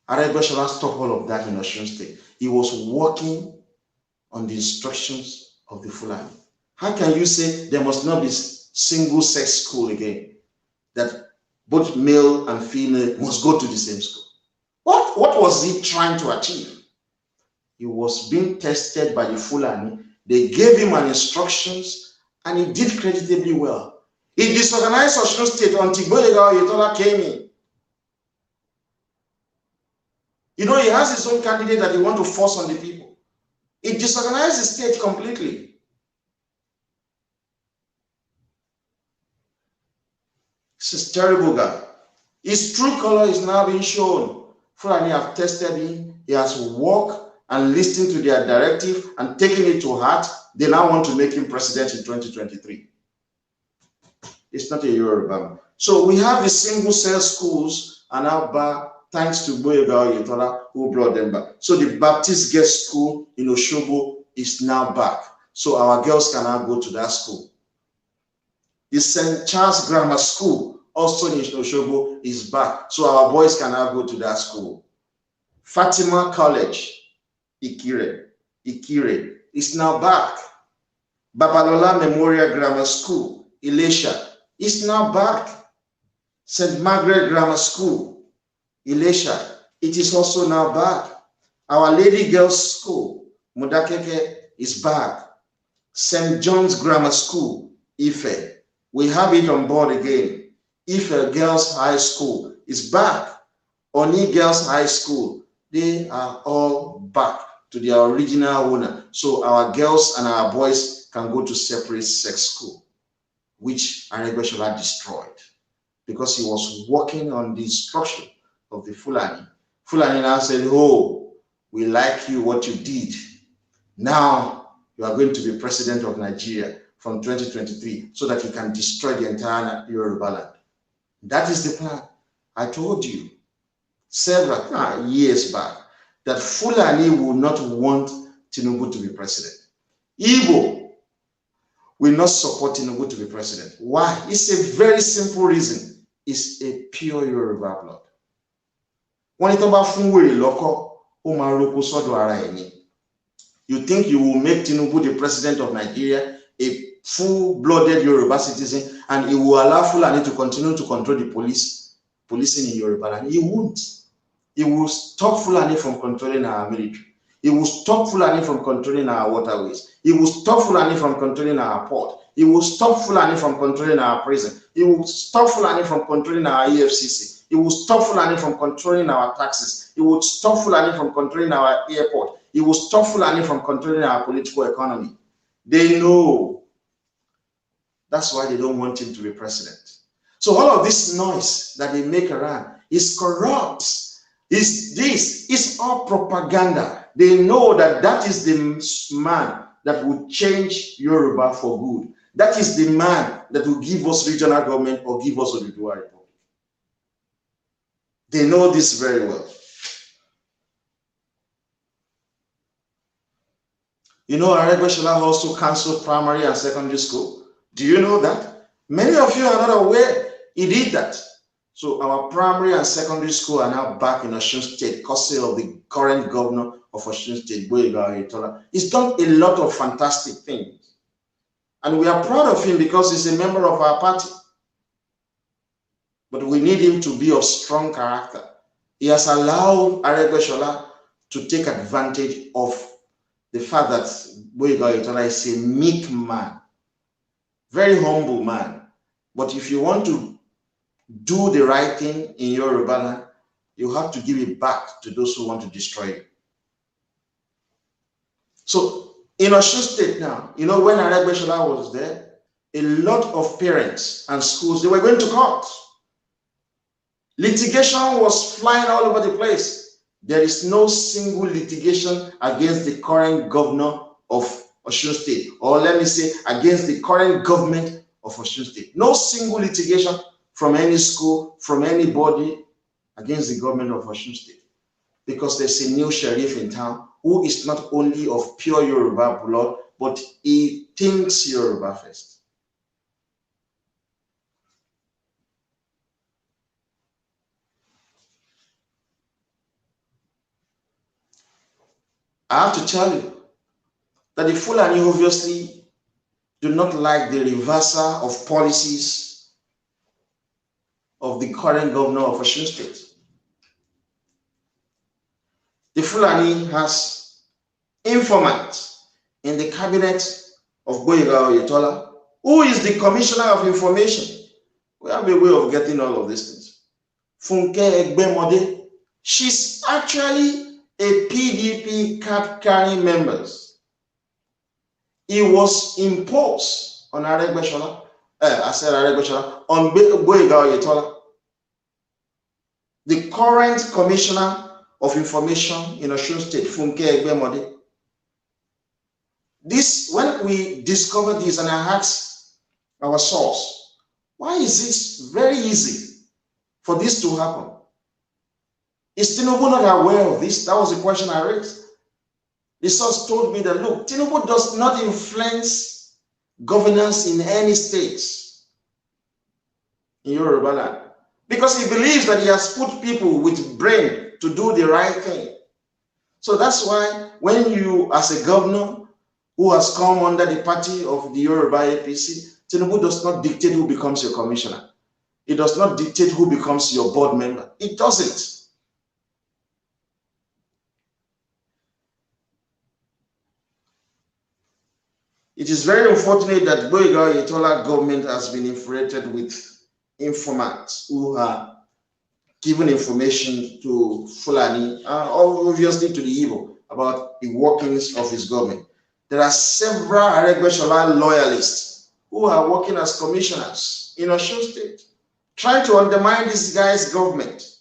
Aregbesola stopped all of that in Osun State. He was working on the instructions of the Fulani. How can you say there must not be single-sex school again? That both male and female must go to the same school. What was he trying to achieve? He was being tested by the Fulani. They gave him an instructions and he did creditably well. He disorganized Osun State until Boyega Oyetola came in. You know, he has his own candidate that he wants to force on the people. He disorganized the state completely. This is a terrible guy. His true color is now being shown. Fulani have tested him. He has worked and listened to their directive and taken it to heart. They now want to make him president in 2023. It's not a Yoruba. So we have the single-sex schools are now back thanks to Boyega Oyetola who brought them back. So the Baptist Girls School in Osogbo is now back. So our girls can now go to that school. The St. Charles Grammar School, also in Osogbo, is back. So our boys can now go to that school. Fatima College, Ikire, is now back. Babalola Memorial Grammar School, Ilesha, is now back. St. Margaret Grammar School, Ilesha, it is also now back. Our Lady Girls School, Mudakeke, is back. St. John's Grammar School, Ife, we have it on board again. Ife Girls High School is back. Oni Girls High School, they are all back to their original owner. So our girls and our boys can go to separate sex school, which Aregbesola destroyed because he was working on the instruction of the Fulani. Fulani now said, oh, we like you, what you did. Now you are going to be president of Nigeria from 2023 so that you can destroy the entire Yorubaland. That is the plan. I told you several years back that Fulani will not want Tinubu to be president. Igbo will not support Tinubu to be president. Why? It's a very simple reason. It's a pure Yoruba blood. You think you will make Tinubu the president of Nigeria, a full-blooded Yoruba citizen, and he will allow Fulani to continue to control the policing in Yorubaland? He won't. He will stop Fulani from controlling our military. He will stop Fulani from controlling our waterways. He will stop Fulani from controlling our port. He will stop Fulani from controlling our prison. He will stop Fulani from controlling our EFCC. He will stop Fulani from controlling our taxes. He will stop Fulani from controlling our airport. He will stop Fulani from controlling our political economy. They know. That's why they don't want him to be president. So all of this noise that they make around is corrupt. Is all propaganda. They know that that is the man that will change Yoruba for good. That is the man that will give us regional government or give us Oduduwa Republic. They know this very well. You know, Aregbesola also canceled primary and secondary school. Do you know that? Many of you are not aware he did that. So our primary and secondary school are now back in Osun State, courtesy of the current governor of Osun State, Gboyega Oyetola. He's done a lot of fantastic things. And we are proud of him because he's a member of our party. But we need him to be of strong character. He has allowed Aregbesola to take advantage of the fact that Gboyega Oyetola is a meek man, very humble man. But if you want to do the right thing in Yorubaland, you have to give it back to those who want to destroy it. So in Osun State now, you know, when Aregbesola was there, a lot of parents and schools, they were going to court. Litigation was flying all over the place. There is no single litigation against the current governor of Osun State, or let me say, against the current government of Osun State. No single litigation from any school, from anybody against the government of Osun State. Because there's a new sheriff in town who is not only of pure Yoruba blood, but he thinks Yoruba first. I have to tell you that the Fulani obviously do not like the reversal of policies of the current governor of Osun State. The Fulani has informants in the cabinet of Gboyega Oyetola, who is the commissioner of information. We have a way of getting all of these things. Funke Aregbesola, she's actually a PDP card-carrying member. It was imposed on Aregbesola, on Gboyega Oyetola. The current commissioner of information in Osun State, Funke Aregbesola. This, when we discovered this, and I asked our source, why is this very easy for this to happen? Is Tinubu not aware of this? That was the question I raised. The source told me that, look, Tinubu does not influence governance in any states in Yorubaland, because he believes that he has put people with brain to do the right thing. So that's why when you, as a governor who has come under the party of the Yoruba APC, Tinubu does not dictate who becomes your commissioner. It does not dictate who becomes your board member. It doesn't. It is very unfortunate that Gboyega Oyetola government has been infiltrated with informants who are giving information to Fulani, obviously to the Igbo, about the workings of his government. There are several Aregbesola loyalists who are working as commissioners in Osun State, trying to undermine this guy's government.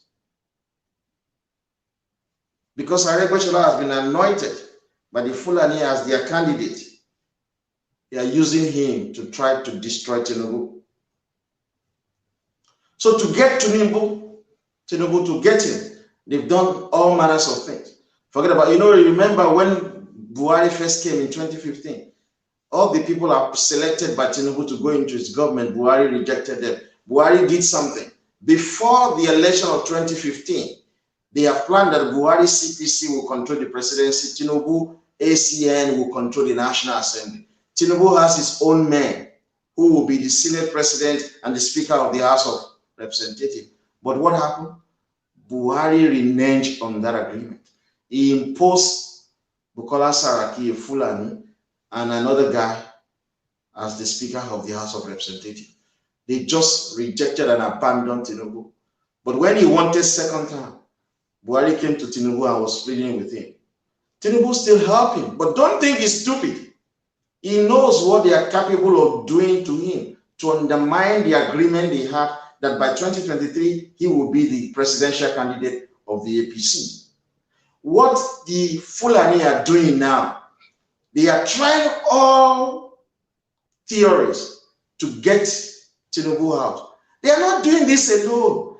Because Aregbesola has been anointed by the Fulani as their candidate, they are using him to try to destroy Tinubu. So to get Tinubu to get him, they've done all manners of things. Forget about, remember when Buhari first came in 2015, all the people are selected by Tinubu to go into his government. Buhari rejected them. Buhari did something. Before the election of 2015, they have planned that Buhari CPC will control the presidency, Tinubu ACN will control the National Assembly. Tinubu has his own men who will be the Senate President and the Speaker of the House of Representatives. But what happened? Buhari reneged on that agreement. He imposed Bukola Saraki, a Fulani, and another guy as the Speaker of the House of Representatives. They just rejected and abandoned Tinubu. But when he wanted second term, Buhari came to Tinubu and was pleading with him. Tinubu still helped him, but don't think he's stupid. He knows what they are capable of doing to him to undermine the agreement they had that by 2023, he will be the presidential candidate of the APC. What the Fulani are doing now, they are trying all theories to get Tinubu out. They are not doing this alone.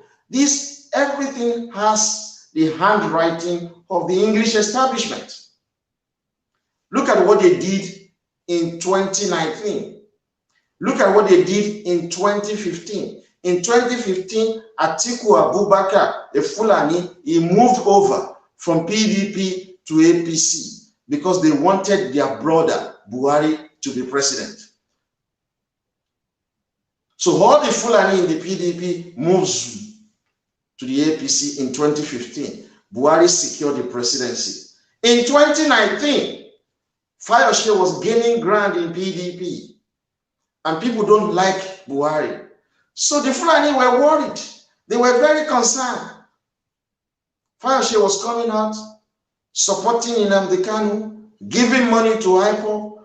Everything has the handwriting of the English establishment. Look at what they did in 2019. Look at what they did in 2015. In 2015, Atiku Abubakar, a Fulani, he moved over from PDP to APC because they wanted their brother, Buhari, to be president. So all the Fulani in the PDP moves to the APC in 2015. Buhari secured the presidency. In 2019, Fayose was gaining ground in PDP, and people don't like Buhari. So the Fulani were worried. They were very concerned. Fayose was coming out, supporting Nnamdi Kanu, giving money to IPOB,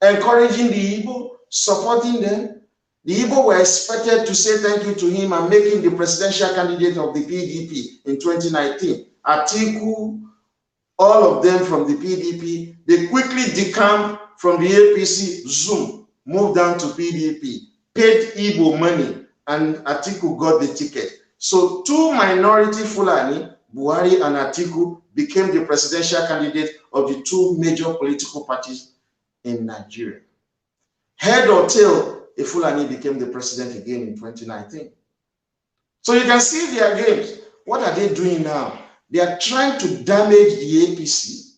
encouraging the Igbo, supporting them. The Igbo were expected to say thank you to him and make him the presidential candidate of the PDP in 2019. Atiku, all of them from the PDP, they quickly decamped from the APC, Zoom, moved down to PDP, paid Igbo money, and Atiku got the ticket. So two minority Fulani, Buhari and Atiku, became the presidential candidate of the two major political parties in Nigeria. Head or tail, a Fulani became the president again in 2019. So you can see their games. What are they doing now? They are trying to damage the APC,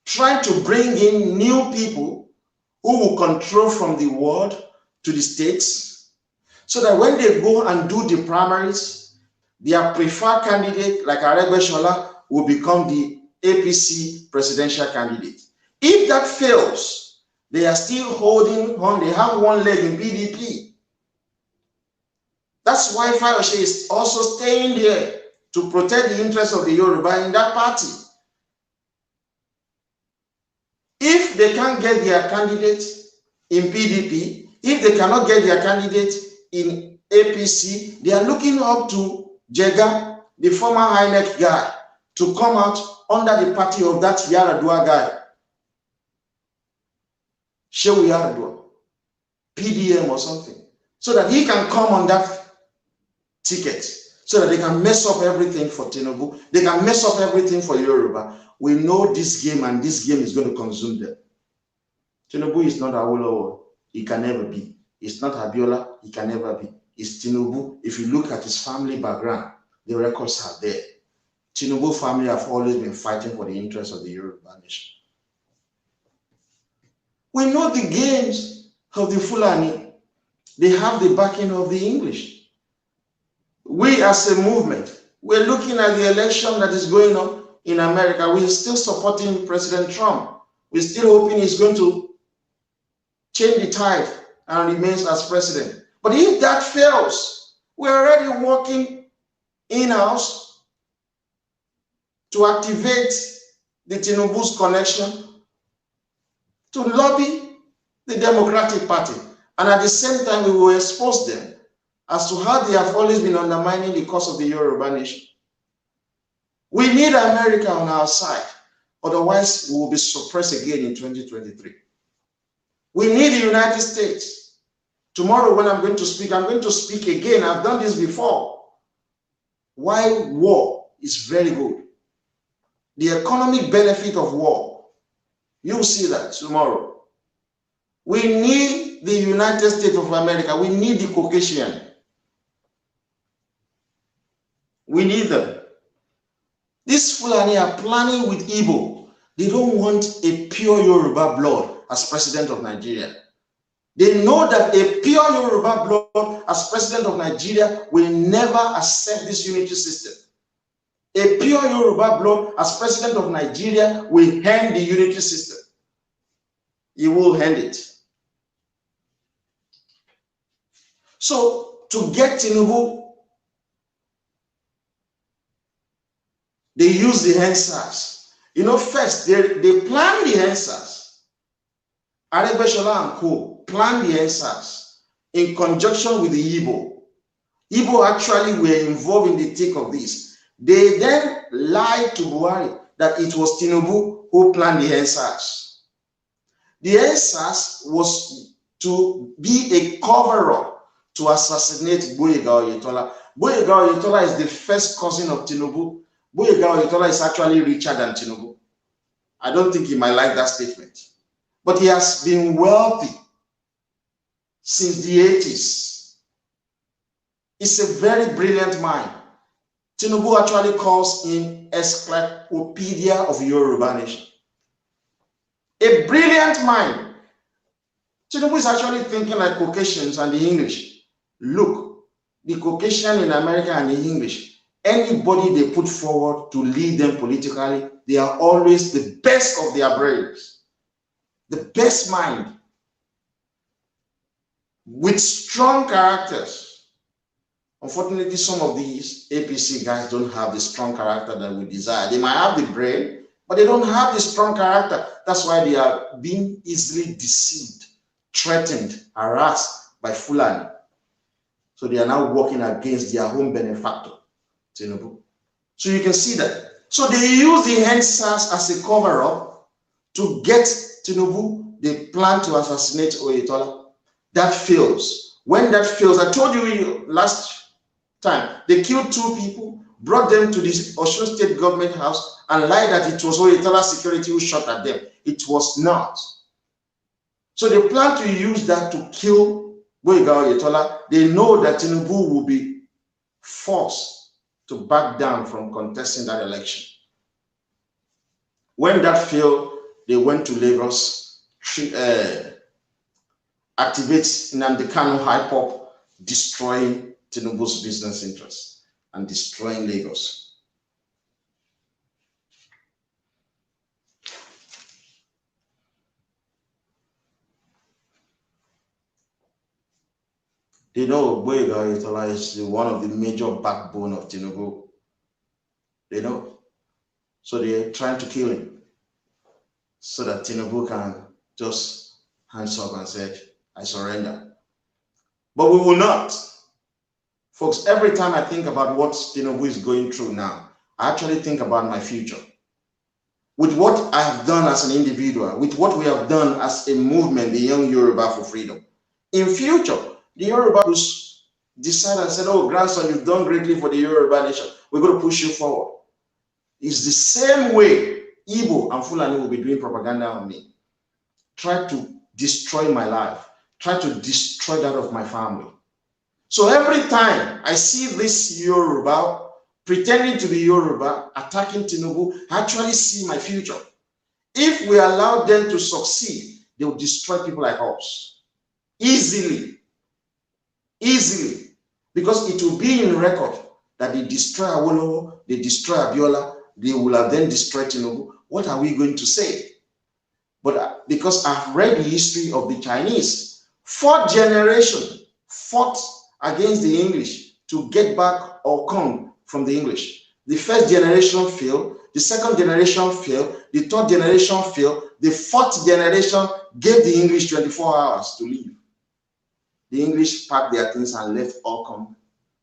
trying to bring in new people who will control from the ward to the states, so that when they go and do the primaries, their preferred candidate, like Aregbesola, will become the APC presidential candidate. If that fails, they are still holding on. They have one leg in PDP. That's why Fayose is also staying there to protect the interests of the Yoruba in that party. If they can't get their candidate in PDP, if they cannot get their candidate in APC, they are looking up to Jega, the former INEC guy, to come out under the party of that Yaradua guy. Shehu Yaradua, PDM or something, so that he can come on that ticket, so that they can mess up everything for Tinubu, they can mess up everything for Yoruba. We know this game, and this game is going to consume them. Tinubu is not Awolowo, he can never be. It's not Abiola, he can never be. It's Tinubu. If you look at his family background, the records are there. Tinubu family have always been fighting for the interests of the Yoruba nation. We know the games of the Fulani. They have the backing of the English. We as a movement, we're looking at the election that is going on in America. We're still supporting President Trump. We're still hoping he's going to change the tide and remains as president. But if that fails, we're already working in-house to activate the Tinubu's connection to lobby the Democratic Party. And at the same time, we will expose them as to how they have always been undermining the cause of the Yoruba nation. We need America on our side. Otherwise, we will be suppressed again in 2023. We need the United States. Tomorrow when I'm going to speak again. I've done this before. Why war is very good. The economic benefit of war. You'll see that tomorrow. We need the United States of America. We need the Caucasian. We need them. These Fulani are planning with Igbo. They don't want a pure Yoruba blood as president of Nigeria. They know that a pure Yoruba blood as president of Nigeria will never accept this unity system. A pure Yoruba blood as president of Nigeria will end the unity system. He will end it. So to get Tinubu, they use the answers. You know, first they plan the answers. Aregbesola and co planned the answers in conjunction with the Igbo. Igbo actually were involved in the thick of this. They then lied to Buhari that it was Tinubu who planned the answers. The answers was to be a cover-up to assassinate Boyega Oyetola. Boyega Oyetola is the first cousin of Tinubu. Boyega Oyetola is actually richer than Tinubu. I don't think he might like that statement. But he has been wealthy since the 80s. He's a very brilliant mind. Tinubu actually calls him encyclopedia of Yoruba nation. A brilliant mind. Tinubu is actually thinking like Caucasians and the English. Look, the Caucasian in America and the English, anybody they put forward to lead them politically, they are always the best of their brains, the best mind, with strong characters. Unfortunately, some of these APC guys don't have the strong character that we desire. They might have the brain, but they don't have the strong character. That's why they are being easily deceived, threatened, harassed by Fulani. So they are now working against their home benefactor, Tinubu. So you can see that. So they use the answers as a cover-up to get Tinubu. They plan to assassinate Oyetola. That fails. When that fails, I told you last time, they killed 2 people, brought them to this Osun State government house, and lied that it was Oyetola security who shot at them. It was not. So they plan to use that to kill Boyega Oyetola. They know that Tinubu will be forced to back down from contesting that election. When that failed, they went to Lagos, activate Nnamdi Kanu hype-up, destroying Tinubu's business interests and destroying Lagos. They know Boyega Oyetola is one of the major backbone of Tinubu. They know. So they're trying to kill him so that Tinubu can just hands up and say, I surrender. But we will not. Folks, every time I think about what Tinubu is going through now, I actually think about my future. With what I have done as an individual, with what we have done as a movement, the Young Yoruba for Freedom. In future, the Yoruba will decide and say, oh, grandson, you've done greatly for the Yoruba nation. We're going to push you forward. It's the same way Igbo and Fulani will be doing propaganda on me. Try to destroy my life. Try to destroy that of my family. So every time I see this Yoruba pretending to be Yoruba, attacking Tinubu, I actually see my future. If we allow them to succeed, they will destroy people like us. Easily. Easily. Because it will be in record that they destroy Awolowo, they destroy Abiola, they will have then destroyed Tinubu. What are we going to say? But because I've read the history of the Chinese, 4th generation fought against the English to get back or come from the English. The first generation failed, the second generation failed, the third generation failed, the 4th generation gave the English 24 hours to leave. The English packed their things and left Ockham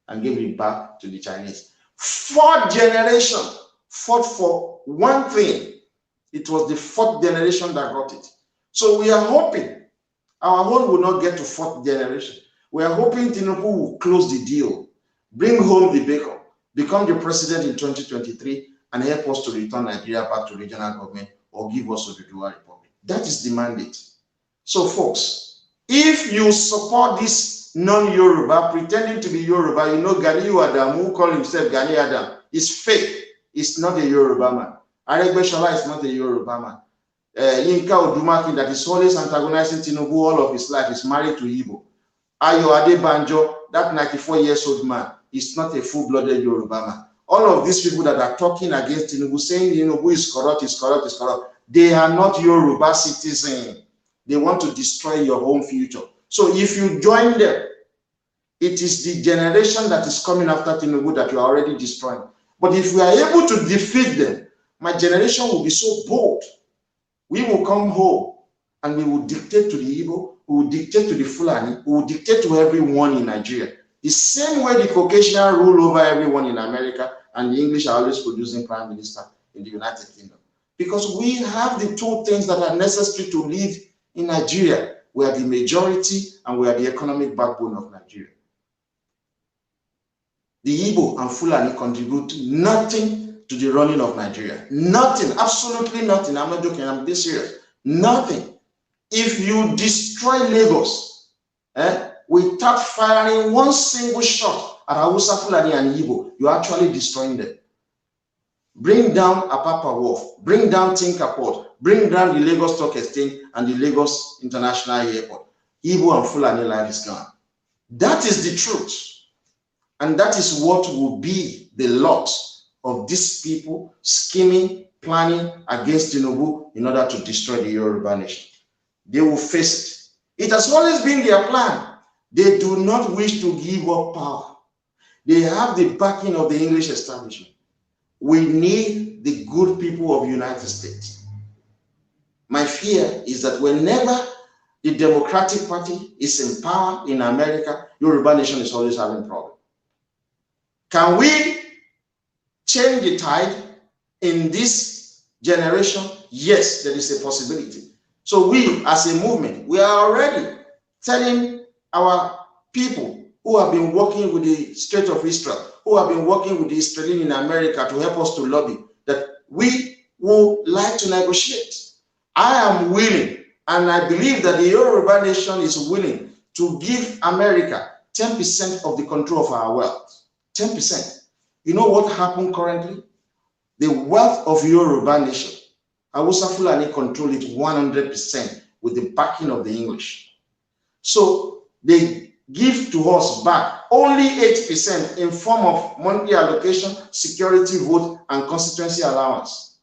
and gave it back to the Chinese. 4th generation fought for one thing. It was the 4th generation that got it. So we are hoping our own will not get to 4th generation. We are hoping Tinubu will close the deal, bring home the bacon, become the president in 2023, and help us to return Nigeria back to regional government or give us a Oduduwa Republic. That is the mandate. So, folks, if you support this non-Yoruba pretending to be Yoruba, you know Gani Adam, who call himself Gani Adam, is fake. He's not a Yoruba man. Aregbesola is not a Yoruba man. Yinka Odumaki, that is always antagonizing Tinubu all of his life, is married to Igbo. Ayo Adebanjo, that 94-year-old man, is not a full-blooded Yoruba man. all of these people that are talking against Tinubu, saying Tinubu is corrupt, is corrupt, is corrupt, they are not Yoruba citizens. They want to destroy your home future. So if you join them, it is the generation that is coming after Tinubu that you are already destroying. But if we are able to defeat them, my generation will be so bold. We will come home and we will dictate to the Igbo, we will dictate to the Fulani, we will dictate to everyone in Nigeria. The same way the Caucasian rule over everyone in America and the English are always producing prime minister in the United Kingdom. Because we have the two things that are necessary to live in Nigeria. We are the majority and we are the economic backbone of Nigeria. The Igbo and Fulani contribute nothing to the running of Nigeria. Nothing, absolutely nothing. I'm not joking, I'm being serious. Nothing. If you destroy Lagos, without firing one single shot at Hausa, Fulani, and Igbo, you're actually destroying them. Bring down Apapa Wharf, bring down Tinker Port, bring down the Lagos Stock Exchange and the Lagos International Airport. Igbo and Fulani life is gone. That is the truth. And that is what will be the lot of these people scheming, planning against Tinubu in order to destroy the Yoruba nation. They will face it. It has always been their plan. They do not wish to give up power. They have the backing of the English establishment. We need the good people of the United States. My fear is that whenever the Democratic Party is in power in America, Yoruba nation is always having problems. Can we change the tide in this generation? Yes, there is a possibility. So we, as a movement, we are already telling our people who have been working with the State of Israel, who have been working with the Israelis in America to help us to lobby, that we would like to negotiate. I am willing, and I believe that the Yoruba nation is willing to give America 10% of the control of our wealth. 10%. You know what happened currently? The wealth of Yoruba nation, Hausa Fulani control it 100% with the backing of the English. So they give to us back only 8% in form of monthly allocation, security vote, and constituency allowance.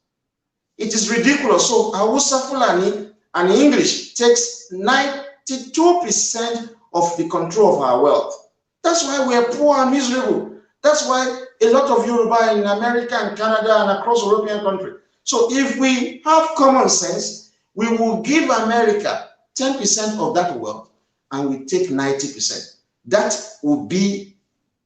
It is ridiculous. So Hausa Fulani and English takes 92% of the control of our wealth. That's why we are poor and miserable. That's why a lot of Yoruba in America and Canada and across European countries. So if we have common sense, we will give America 10% of that wealth and we take 90%. That will be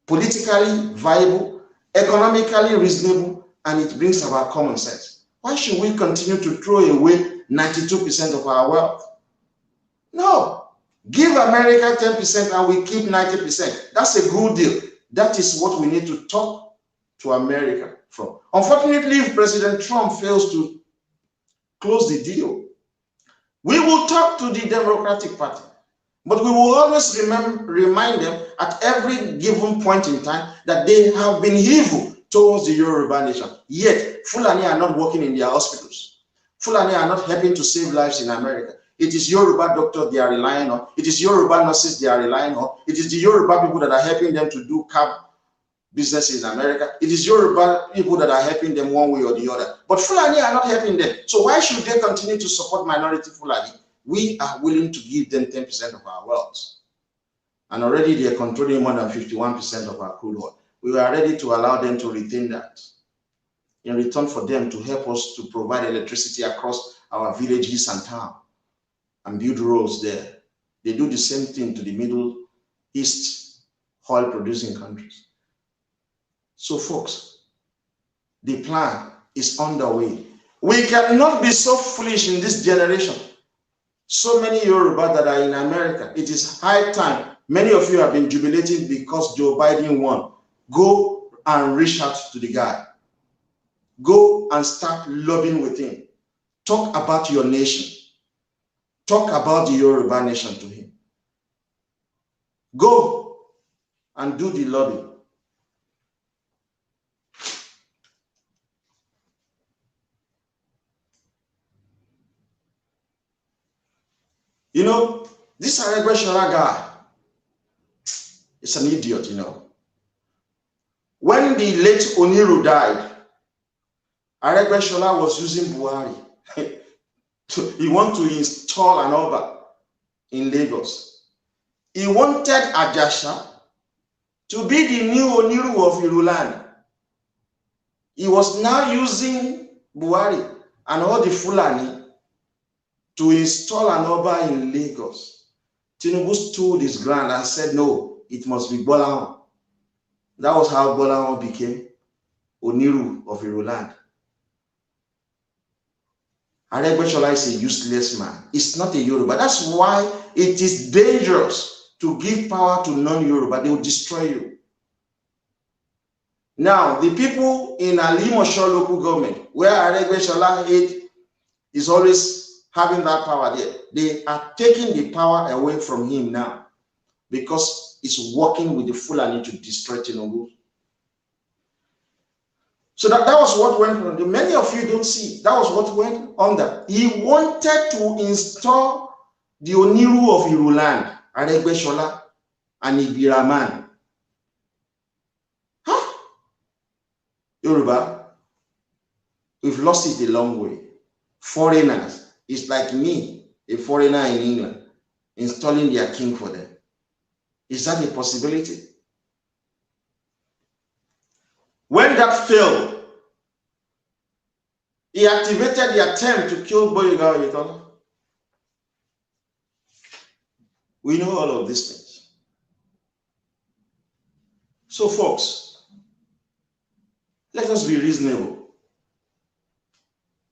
politically viable, economically reasonable, and it brings about common sense. Why should we continue to throw away 92% of our wealth? No. Give America 10% and we keep 90%. That's a good deal. That is what we need to talk to America from. Unfortunately, if President Trump fails to close the deal, we will talk to the Democratic Party. But we will always remind them at every given point in time that they have been evil towards the Yoruba nation. Yet, Fulani are not working in their hospitals. Fulani are not helping to save lives in America. It is Yoruba doctors they are relying on. It is Yoruba nurses they are relying on. It is the Yoruba people that are helping them to do cab businesses in America. It is Yoruba people that are helping them one way or the other. But Fulani are not helping them. So why should they continue to support minority Fulani? We are willing to give them 10% of our wealth. And already they are controlling more than 51% of our crude oil. We are ready to allow them to retain that in return for them to help us to provide electricity across our villages and towns and build roads there. They do the same thing to the Middle East oil producing countries. So folks, the plan is underway. We cannot be so foolish in this generation. So many Yoruba that are in America, it is high time. Many of you have been jubilating because Joe Biden won. Go and reach out to the guy. Go and start lobbying with him. Talk about your nation. Talk about the Yoruba nation to him. Go and do the lobby. You know, this Aregbesola guy is an idiot, you know. When the late Oniru died, Aregbesola was using Buhari. He wanted to install an Oba in Lagos. He wanted Ajasha to be the new Oniru of Yorubaland. He was now using Buhari and all the Fulani to install an Oba in Lagos. Tinubu stood his ground and said, no, it must be Bolahon. That was how Bolahon became Oniru of Yorubaland. Aregbesola is a useless man. It's not a Yoruba. That's why it is dangerous to give power to non-Yoruba. They will destroy you. Now, the people in Alimosho local government, where Aregbesola is always having that power there, they are taking the power away from him now because he's working with the Fulani to destroy Tinubu. So that was what went on. Many of you don't see. That was what went on there. He wanted to install the Oniru of Yorubaland, Aregbesola, and Ibiraman. Huh? Yoruba, we've lost it a long way. Foreigners, it's like me, a foreigner in England, installing their king for them. Is that a possibility? When that failed, he activated the attempt to kill Boyega Oyetola. We know all of these things. So, folks, let us be reasonable.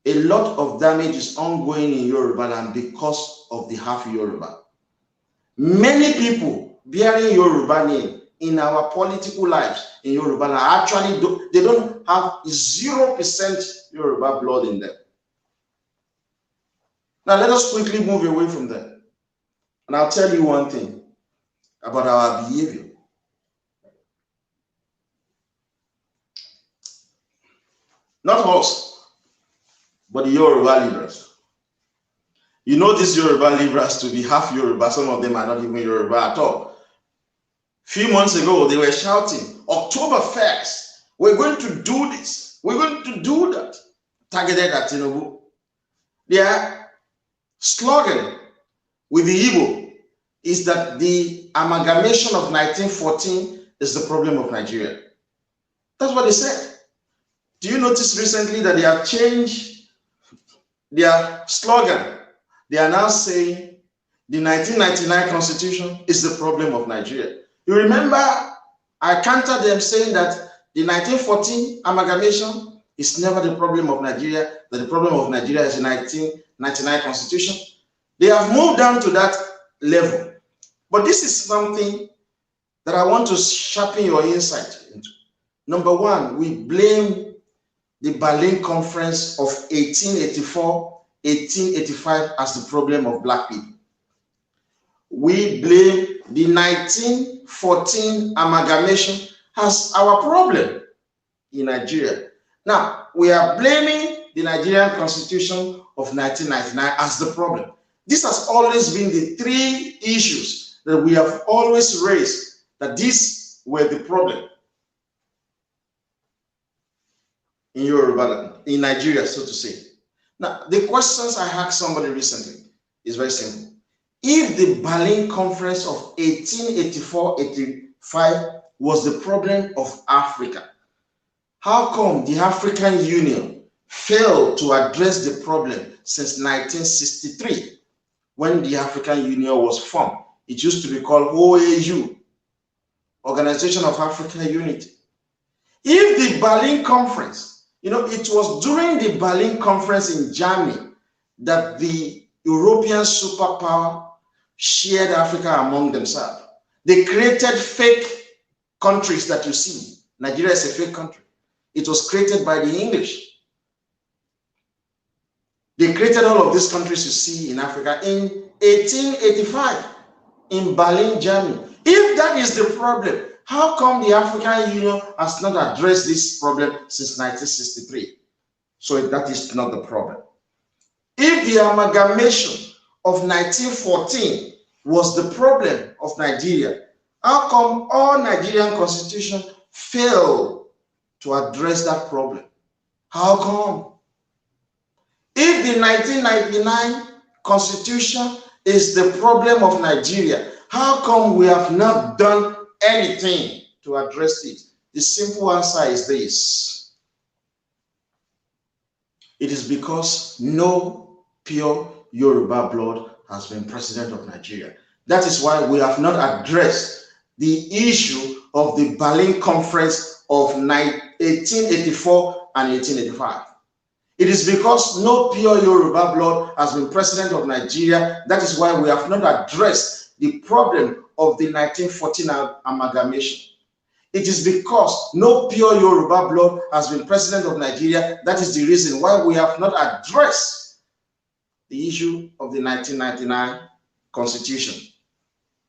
A lot of damage is ongoing in Yorubaland because of the half Yoruba. Many people bearing Yoruba name in our political lives in Yorubaland actually they don't have 0% Yoruba blood in them. Now let us quickly move away from that. And I'll tell you one thing about our behavior. Not us, but the Yoruba liberals. You know these Yoruba liberals to be half Yoruba. Some of them are not even Yoruba at all. Few months ago, they were shouting, October 1st, we're going to do this. We're going to do that. Targeted at Tinubu. Their slogan with the Igbo is that the amalgamation of 1914 is the problem of Nigeria. That's what they said. Do you notice recently that they have changed their slogan? They are now saying the 1999 Constitution is the problem of Nigeria. You remember, I countered them saying that the 1914 amalgamation is never the problem of Nigeria, that the problem of Nigeria is the 1999 Constitution. They have moved down to that level. But this is something that I want to sharpen your insight into. Number one, we blame the Berlin Conference of 1884, 1885 as the problem of black people. We blame the 1914 amalgamation as our problem in Nigeria. Now, we are blaming the Nigerian Constitution of 1999 as the problem. This has always been the three issues that we have always raised, that these were the problem in Yorubaland, in Nigeria, so to say. Now, the questions I asked somebody recently is very simple. If the Berlin Conference of 1884-85 was the problem of Africa, how come the African Union failed to address the problem since 1963, when the African Union was formed? It used to be called OAU, Organization of African Unity. If the Berlin Conference, it was during the Berlin Conference in Germany that the European superpower shared Africa among themselves. They created fake countries that you see. Nigeria is a fake country. It was created by the English. They created all of these countries you see in Africa in 1885 in Berlin, Germany. If that is the problem, how come the African Union has not addressed this problem since 1963? So that is not the problem. If the amalgamation of 1914 was the problem of Nigeria, how come all Nigerian constitution failed to address that problem. How come? If the 1999 Constitution is the problem of Nigeria, how come we have not done anything to address it? The simple answer is this. It is because no pure Yoruba blood has been president of Nigeria. That is why we have not addressed the issue of the Berlin Conference of 1884 and 1885. It is because no pure Yoruba blood has been president of Nigeria. That is why we have not addressed the problem of the 1914 amalgamation. It is because no pure Yoruba blood has been president of Nigeria. That is the reason why we have not addressed the issue of the 1999 Constitution.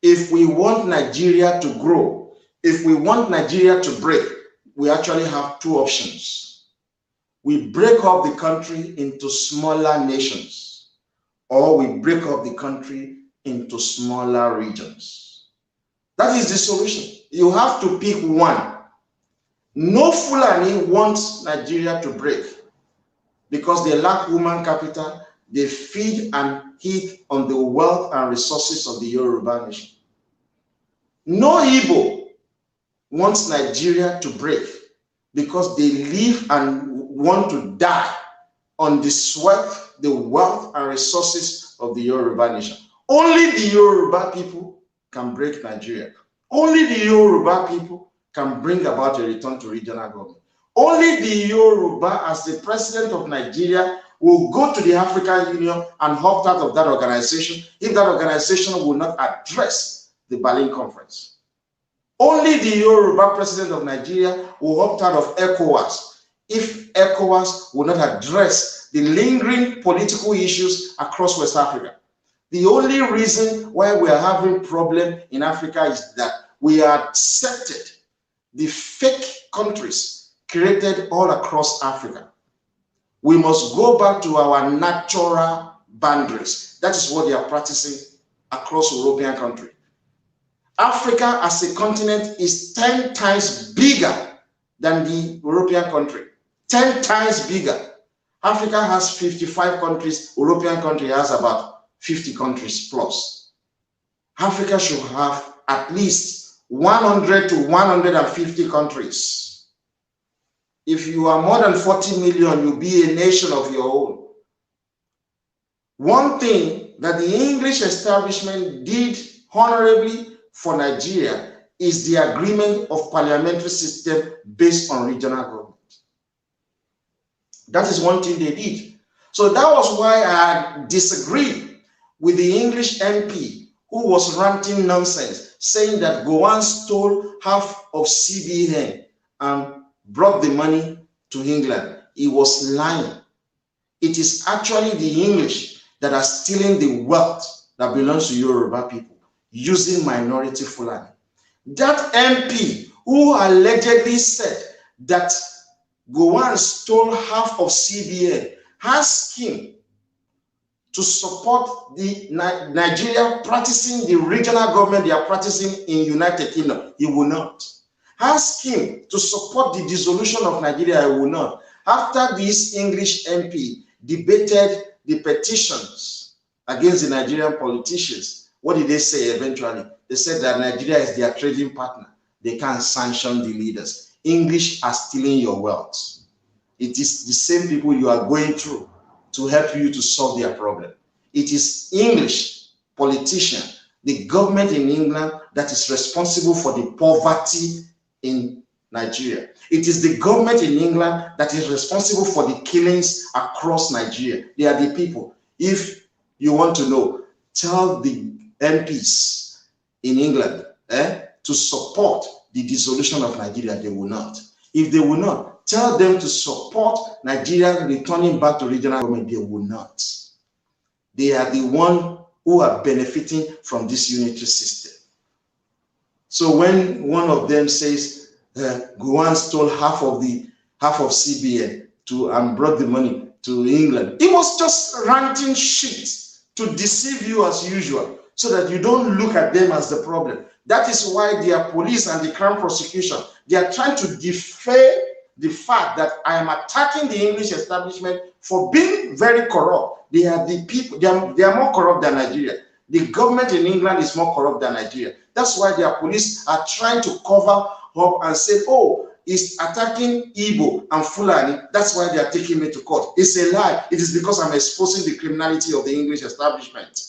If we want Nigeria to grow, if we want Nigeria to break, we actually have two options. We break up the country into smaller nations, or we break up the country into smaller regions. That is the solution. You have to pick one. No Fulani wants Nigeria to break because they lack human capital. They feed and eat on the wealth and resources of the Yoruba nation. No Igbo wants Nigeria to break because they live and want to die on the sweat, the wealth and resources of the Yoruba nation. Only the Yoruba people can break Nigeria. Only the Yoruba people can bring about a return to regional government. Only the Yoruba, as the president of Nigeria, will go to the African Union and opt out of that organization if that organization will not address the Berlin Conference. Only the Yoruba president of Nigeria will opt out of ECOWAS if ECOWAS will not address the lingering political issues across West Africa. The only reason why we are having problem in Africa is that we accepted the fake countries created all across Africa. We must go back to our natural boundaries. That is what they are practicing across European countries. Africa as a continent is 10 times bigger than the European country. 10 times bigger. Africa has 55 countries. European country has about 50 countries plus. Africa should have at least 100 to 150 countries. If you are more than 40 million, you'll be a nation of your own. One thing that the English establishment did honorably for Nigeria is the agreement of parliamentary system based on regional government. That is one thing they did. So that was why I disagreed with the English MP who was ranting nonsense, saying that Gowon stole half of CBN and brought the money to England. He was lying. It is actually the English that are stealing the wealth that belongs to Yoruba people using minority Fulani. That MP who allegedly said that Gowon stole half of CBN, asked him to support the Nigeria practicing the regional government they are practicing in United Kingdom. He will not. Ask him to support the dissolution of Nigeria. He will not. After this English MP debated the petitions against the Nigerian politicians, what did they say eventually? They said that Nigeria is their trading partner. They can't sanction the leaders. English are stealing your wealth. It is the same people you are going through to help you to solve their problem. It is English politician, the government in England, that is responsible for the poverty in Nigeria. It is the government in England that is responsible for the killings across Nigeria. They are the people. If you want to know, tell the MPs in England to support the dissolution of Nigeria. They will not. If they will not, tell them to support Nigeria returning back to regional government. They will not. They are the one who are benefiting from this unitary system. So when one of them says Gowon stole half of CBN and brought the money to England, he was just ranting shit to deceive you as usual, so that you don't look at them as the problem. That is why their police and the Crown prosecution, they are trying to defray the fact that I am attacking the English establishment for being very corrupt. They are the people, they are more corrupt than Nigeria. The government in England is more corrupt than Nigeria. That's why their police are trying to cover up and say, oh, it's attacking Igbo and Fulani. That's why they are taking me to court. It's a lie. It is because I'm exposing the criminality of the English establishment.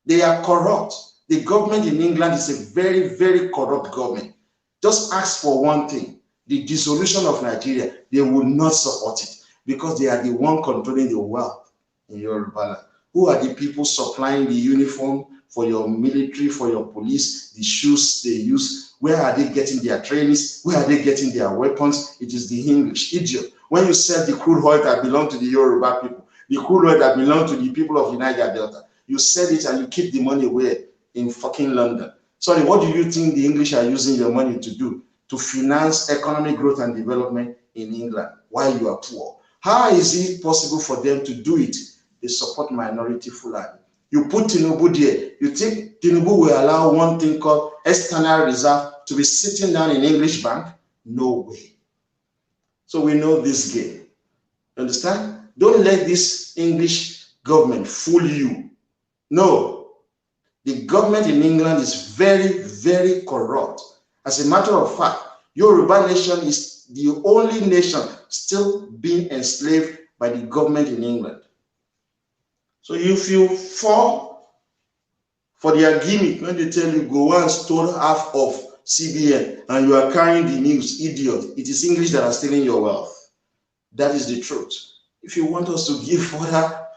They are corrupt. The government in England is a very, very corrupt government. Just ask for one thing, the dissolution of Nigeria. They will not support it because they are the one controlling the wealth in Yorubaland. Who are the people supplying the uniform for your military, for your police, the shoes they use? Where are they getting their trainings? Where are they getting their weapons? It is the English. Idiot. When you sell the crude oil that belong to the Yoruba people, the crude oil that belong to the people of the Niger Delta, you sell it and you keep the money away in fucking London. Sorry, what do you think the English are using your money to do? To finance economic growth and development in England while you are poor. How is it possible for them to do it? They support minority Fulani. You put Tinubu there. You think Tinubu will allow one thing called external reserve to be sitting down in English bank? No way. So we know this game. Understand? Don't let this English government fool you. No. The government in England is very, very corrupt. As a matter of fact, Yoruba nation is the only nation still being enslaved by the government in England. So if you fall for their gimmick, when they tell you go and store half of CBN and you are carrying the news, idiot, it is English that are stealing your wealth. That is the truth. If you want us to give further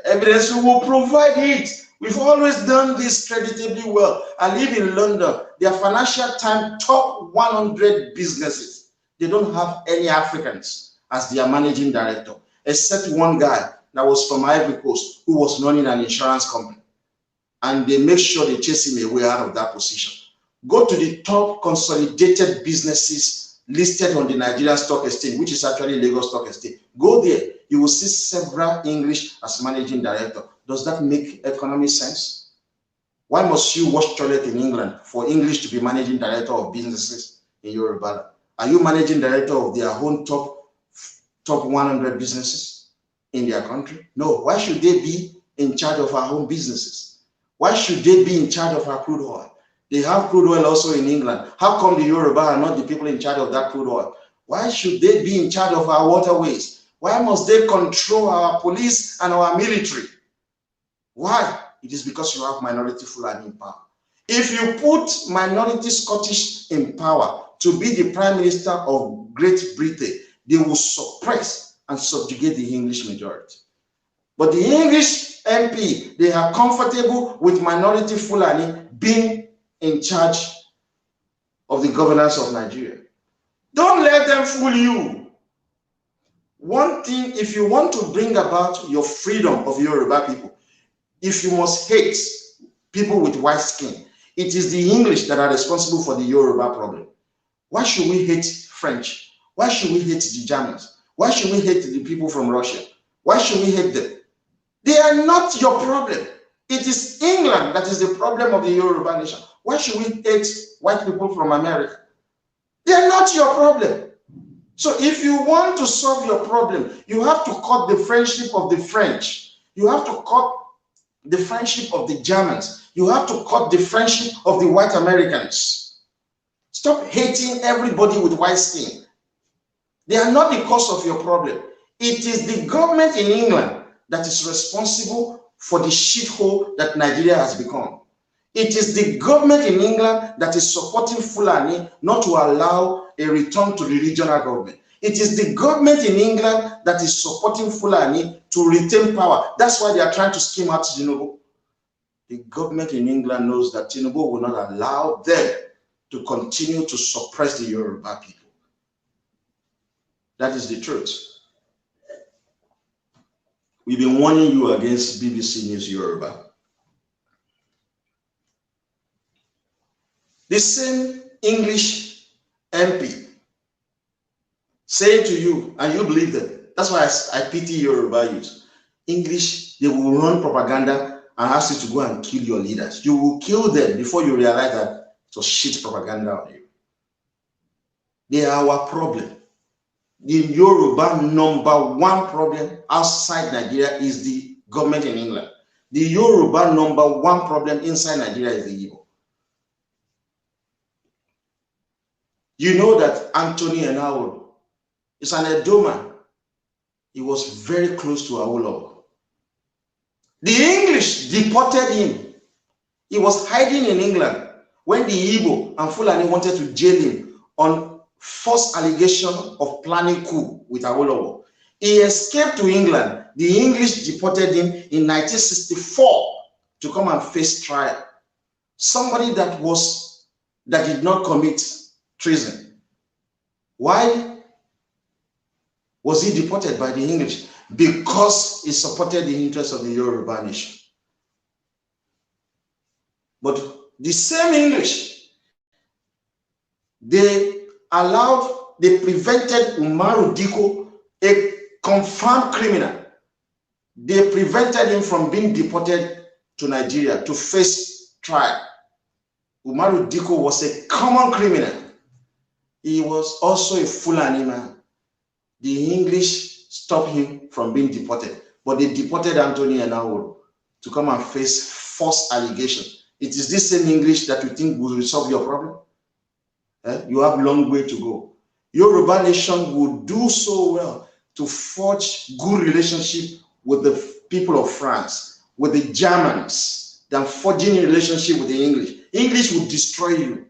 evidence, we will provide it. We've always done this creditably well. I live in London. Their Financial Times top 100 businesses. They don't have any Africans as their managing director, except one guy that was from Ivory Coast who was running an insurance company. And they make sure they chase him away out of that position. Go to the top consolidated businesses listed on the Nigerian Stock Exchange, which is actually Lagos Stock Exchange. Go there. You will see several English as managing director. Does that make economic sense? Why must you wash toilet in England for English to be managing director of businesses in Yorubaland? Are you managing director of their own top 100 businesses in their country? No. Why should they be in charge of our own businesses? Why should they be in charge of our crude oil? They have crude oil also in England. How come the Yoruba are not the people in charge of that crude oil? Why should they be in charge of our waterways? Why must they control our police and our military? Why? It is because you have minority Fulani in power. If you put minority Scottish in power to be the Prime Minister of Great Britain, they will suppress and subjugate the English majority. But the English MP, they are comfortable with minority Fulani being in charge of the governance of Nigeria. Don't let them fool you. One thing, if you want to bring about your freedom of Yoruba people, if you must hate people with white skin, it is the English that are responsible for the Yoruba problem. Why should we hate French? Why should we hate the Germans? Why should we hate the people from Russia? Why should we hate them? They are not your problem. It is England that is the problem of the Yoruba nation. Why should we hate white people from America? They are not your problem. So if you want to solve your problem, you have to cut the friendship of the French. You have to cut the friendship of the Germans. You have to cut the friendship of the white Americans. Stop hating everybody with white skin. They are not the cause of your problem. It is the government in England that is responsible for the shithole that Nigeria has become. It is the government in England that is supporting Fulani not to allow a return to the regional government. It is the government in England that is supporting Fulani to retain power. That's why they are trying to scheme out Tinubu. The government in England knows that Tinubu will not allow them to continue to suppress the Yoruba people. That is the truth. We've been warning you against BBC News Yoruba. The same English MP saying to you, and you believe them. That's why I pity Yoruba youth. English, they will run propaganda and ask you to go and kill your leaders. You will kill them before you realize that it was shit propaganda on you. They are our problem. The Yoruba number one problem outside Nigeria is the government in England. The Yoruba number one problem inside Nigeria is the Igbo. You know that Anthony Enahoro is an Edo man. He was very close to Awolowo. The English deported him. He was hiding in England when the Igbo and Fulani wanted to jail him on false allegation of planning coup with Awolowo. He escaped to England. The English deported him in 1964 to come and face trial. Somebody that did not commit treason. Why was he deported by the English? Because he supported the interests of the Yoruba nation. But the same English, they prevented Umaru Diko, a confirmed criminal. They prevented him from being deported to Nigeria to face trial. Umaru Diko was a common criminal. He was also a Fulani man. The English stopped him from being deported, but they deported Anthony Enahoro to come and face false allegations. It is this same English that you think will resolve your problem? You have a long way to go. Yoruba nation would do so well to forge good relationship with the people of France, with the Germans, than forging a relationship with the English. English will destroy you.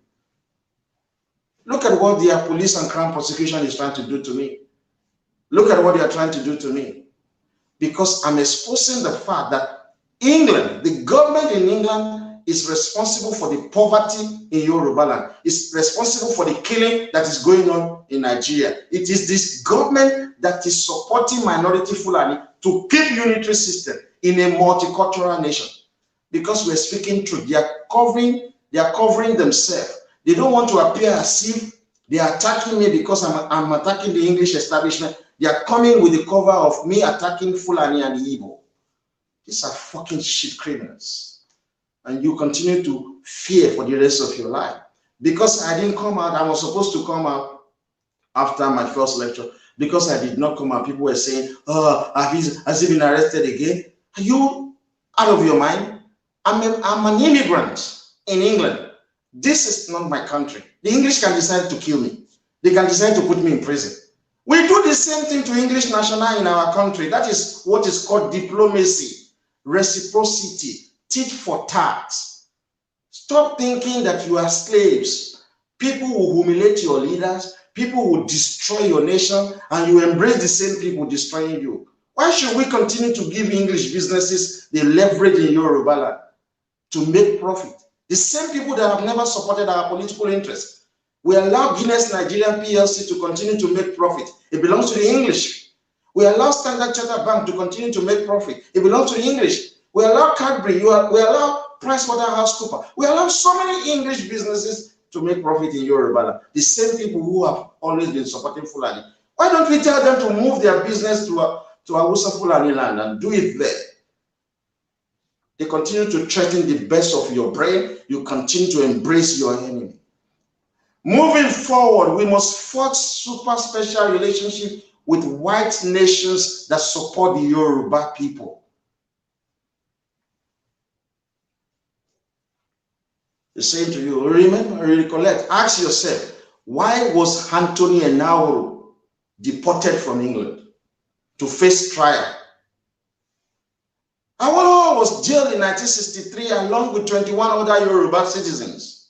Look at what their police and crown prosecution is trying to do to me. Look at what they are trying to do to me. Because I'm exposing the fact that England, the government in England, is responsible for the poverty in Yorubaland. It's responsible for the killing that is going on in Nigeria. It is this government that is supporting minority Fulani to keep unitary system in a multicultural nation. Because we're speaking truth. They are covering themselves. They don't want to appear as if they are attacking me because I'm attacking the English establishment. They are coming with the cover of me attacking Fulani and Igbo. These are fucking shit criminals. And you continue to fear for the rest of your life. Because I didn't come out, I was supposed to come out after my first lecture. Because I did not come out, people were saying, oh, has he been arrested again? Are you out of your mind? I'm an immigrant in England. This is not my country. The English can decide to kill me. They can decide to put me in prison. We do the same thing to English national in our country. That is what is called diplomacy, reciprocity, tit for tat. Stop thinking that you are slaves. People will humiliate your leaders. People will destroy your nation, and you embrace the same people destroying you. Why should we continue to give English businesses the leverage in Yorubaland to make profit? The same people that have never supported our political interests. We allow Guinness Nigerian PLC to continue to make profit. It belongs to the English. We allow Standard Chartered Bank to continue to make profit. It belongs to the English. We allow Cadbury. We allow PricewaterhouseCoopers. We allow so many English businesses to make profit in Yorubaland. The same people who have always been supporting Fulani. Why don't we tell them to move their business to Hausa Fulani land and do it there? They continue to threaten the best of your brain. You continue to embrace your enemy. Moving forward, we must forge super special relationship with white nations that support the Yoruba people. They're saying to you, remember, recollect, ask yourself, why was Anthony Enahoro deported from England to face trial? Awolowo was jailed in 1963 along with 21 other Yoruba citizens.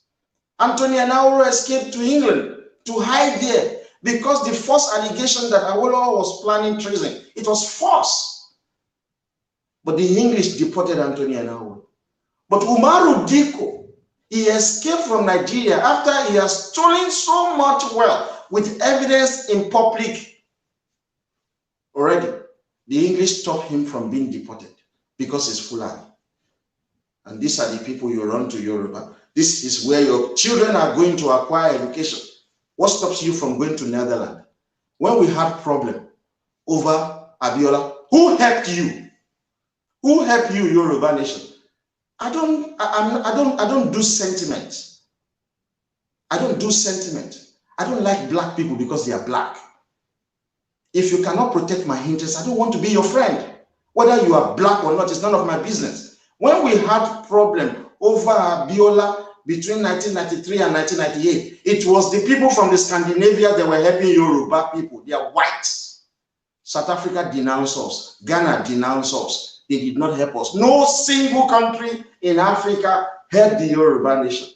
Anthony Enahoro escaped to England to hide there because the false allegation that Awolowo was planning treason, it was false. But the English deported Anthony Enahoro. But Umaru Diko, he escaped from Nigeria after he has stolen so much wealth with evidence in public already. The English stopped him from being deported because he's Fulani. And these are the people you run to Yoruba. This is where your children are going to acquire education. What stops you from going to Netherlands? When we had problem over Abiola, who helped you? Who helped you, Yoruba nation? I don't do sentiment. I don't do sentiment. I don't like black people because they are black. If you cannot protect my interests, I don't want to be your friend. Whether you are black or not is none of my business. When we had problem over Abiola between 1993 and 1998, it was the people from the Scandinavia that were helping Yoruba people. They are white. South Africa denounced us. Ghana denounced us. They did not help us. No single country in Africa helped the Yoruba nation.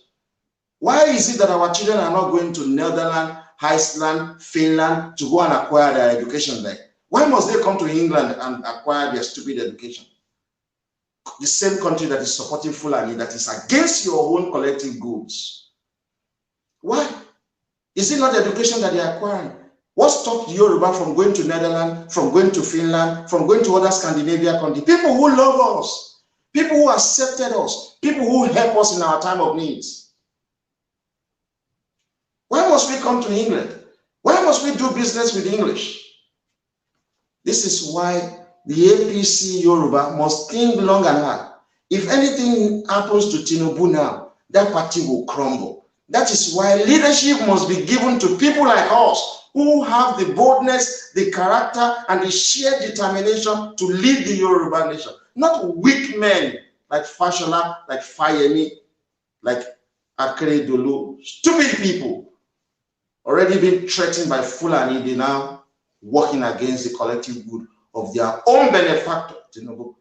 Why is it that our children are not going to Netherlands, Iceland, Finland to go and acquire their education there? Why must they come to England and acquire their stupid education? The same country that is supporting Fulani, that is against your own collective goods. Why? Is it not education that they are acquiring? What stopped Yoruba from going to Netherlands, from going to Finland, from going to other Scandinavian countries? People who love us, people who accepted us, people who help us in our time of needs. Why must we come to England? Why must we do business with English? This is why the APC Yoruba must think long and hard. If anything happens to Tinubu now, that party will crumble. That is why leadership must be given to people like us who have the boldness, the character, and the sheer determination to lead the Yoruba nation. Not weak men like Fashola, like Fayemi, like Akeredolu. Stupid people already been threatened by Fulani. They now working against the collective good of their own benefactor, Tinubu.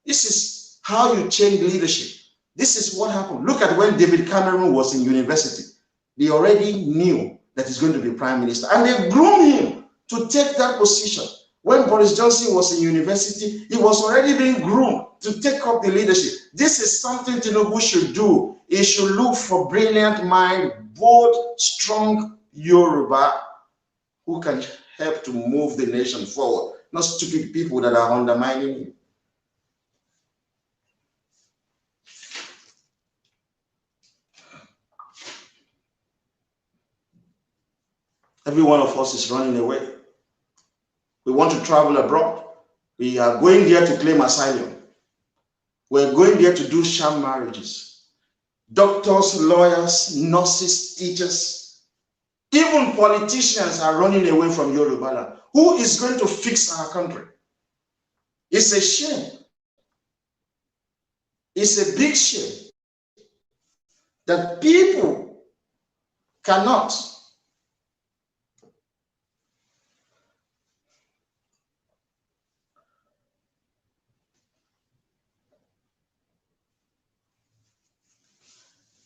This is how you change leadership. This is what happened. Look at when David Cameron was in university. They already knew that he's going to be prime minister, and they groomed him to take that position. When Boris Johnson was in university, he was already being groomed to take up the leadership. This is something Tinubu should do. He should look for brilliant mind, bold, strong Yoruba who can help to move the nation forward, not stupid people that are undermining him. Every one of us is running away. We want to travel abroad. We are going there to claim asylum. We're going there to do sham marriages. Doctors, lawyers, nurses, teachers, even politicians are running away from Yorubaland. Who is going to fix our country? It's a shame. It's a big shame that people cannot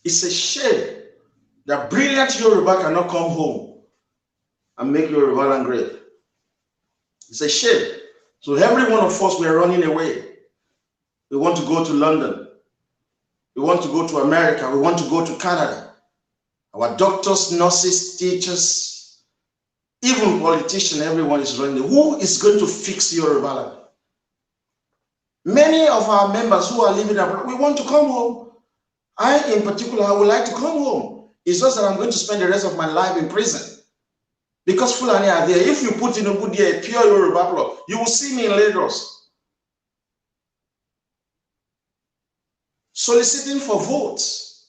It's a shame that brilliant Yoruba cannot come home and make Yorubaland great. It's a shame. So every one of us, we are running away. We want to go to London. We want to go to America. We want to go to Canada. Our doctors, nurses, teachers, even politicians, everyone is running. Who is going to fix Yorubaland? Many of our members who are living abroad, we want to come home. I, in particular, I would like to come home. It's just that I'm going to spend the rest of my life in prison. Because Fulani are there. If you put Tinubu there, a pure Yoruba blood, you will see me in Lagos soliciting for votes,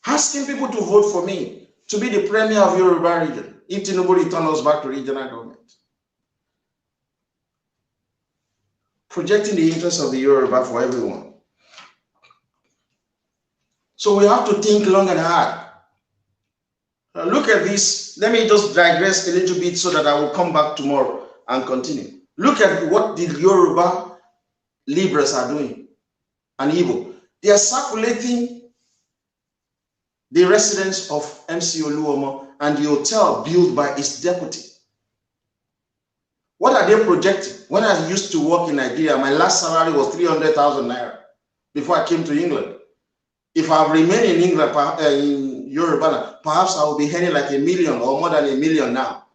asking people to vote for me to be the premier of Yoruba region if Tinubu returns us back to regional government. Projecting the interests of the Yoruba for everyone. So we have to think long and hard. Look at this. Let me just digress a little bit so that I will come back tomorrow and continue. Look at what the Yoruba liberals are doing and Igbo. They are circulating the residence of MC Oluomo and the hotel built by his deputy. What are they projecting? When I used to work in Nigeria, my last salary was 300,000 naira before I came to England. If I remain in England, in Yoruba, perhaps I will be earning like 1 million or more than 1 million now.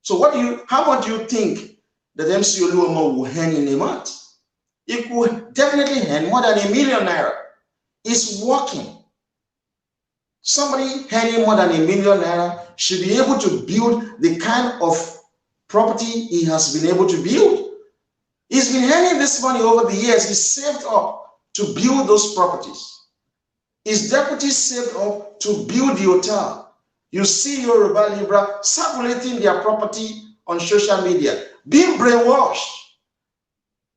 So how much do you think that MC Oluomo will earn in a month? It will definitely earn more than 1 million naira. It's working. Somebody earning more than 1 million naira should be able to build the kind of property he has been able to build. He's been earning this money over the years. He saved up to build those properties. His deputy saved up to build the hotel. You see Yoruba Libra circulating their property on social media, being brainwashed.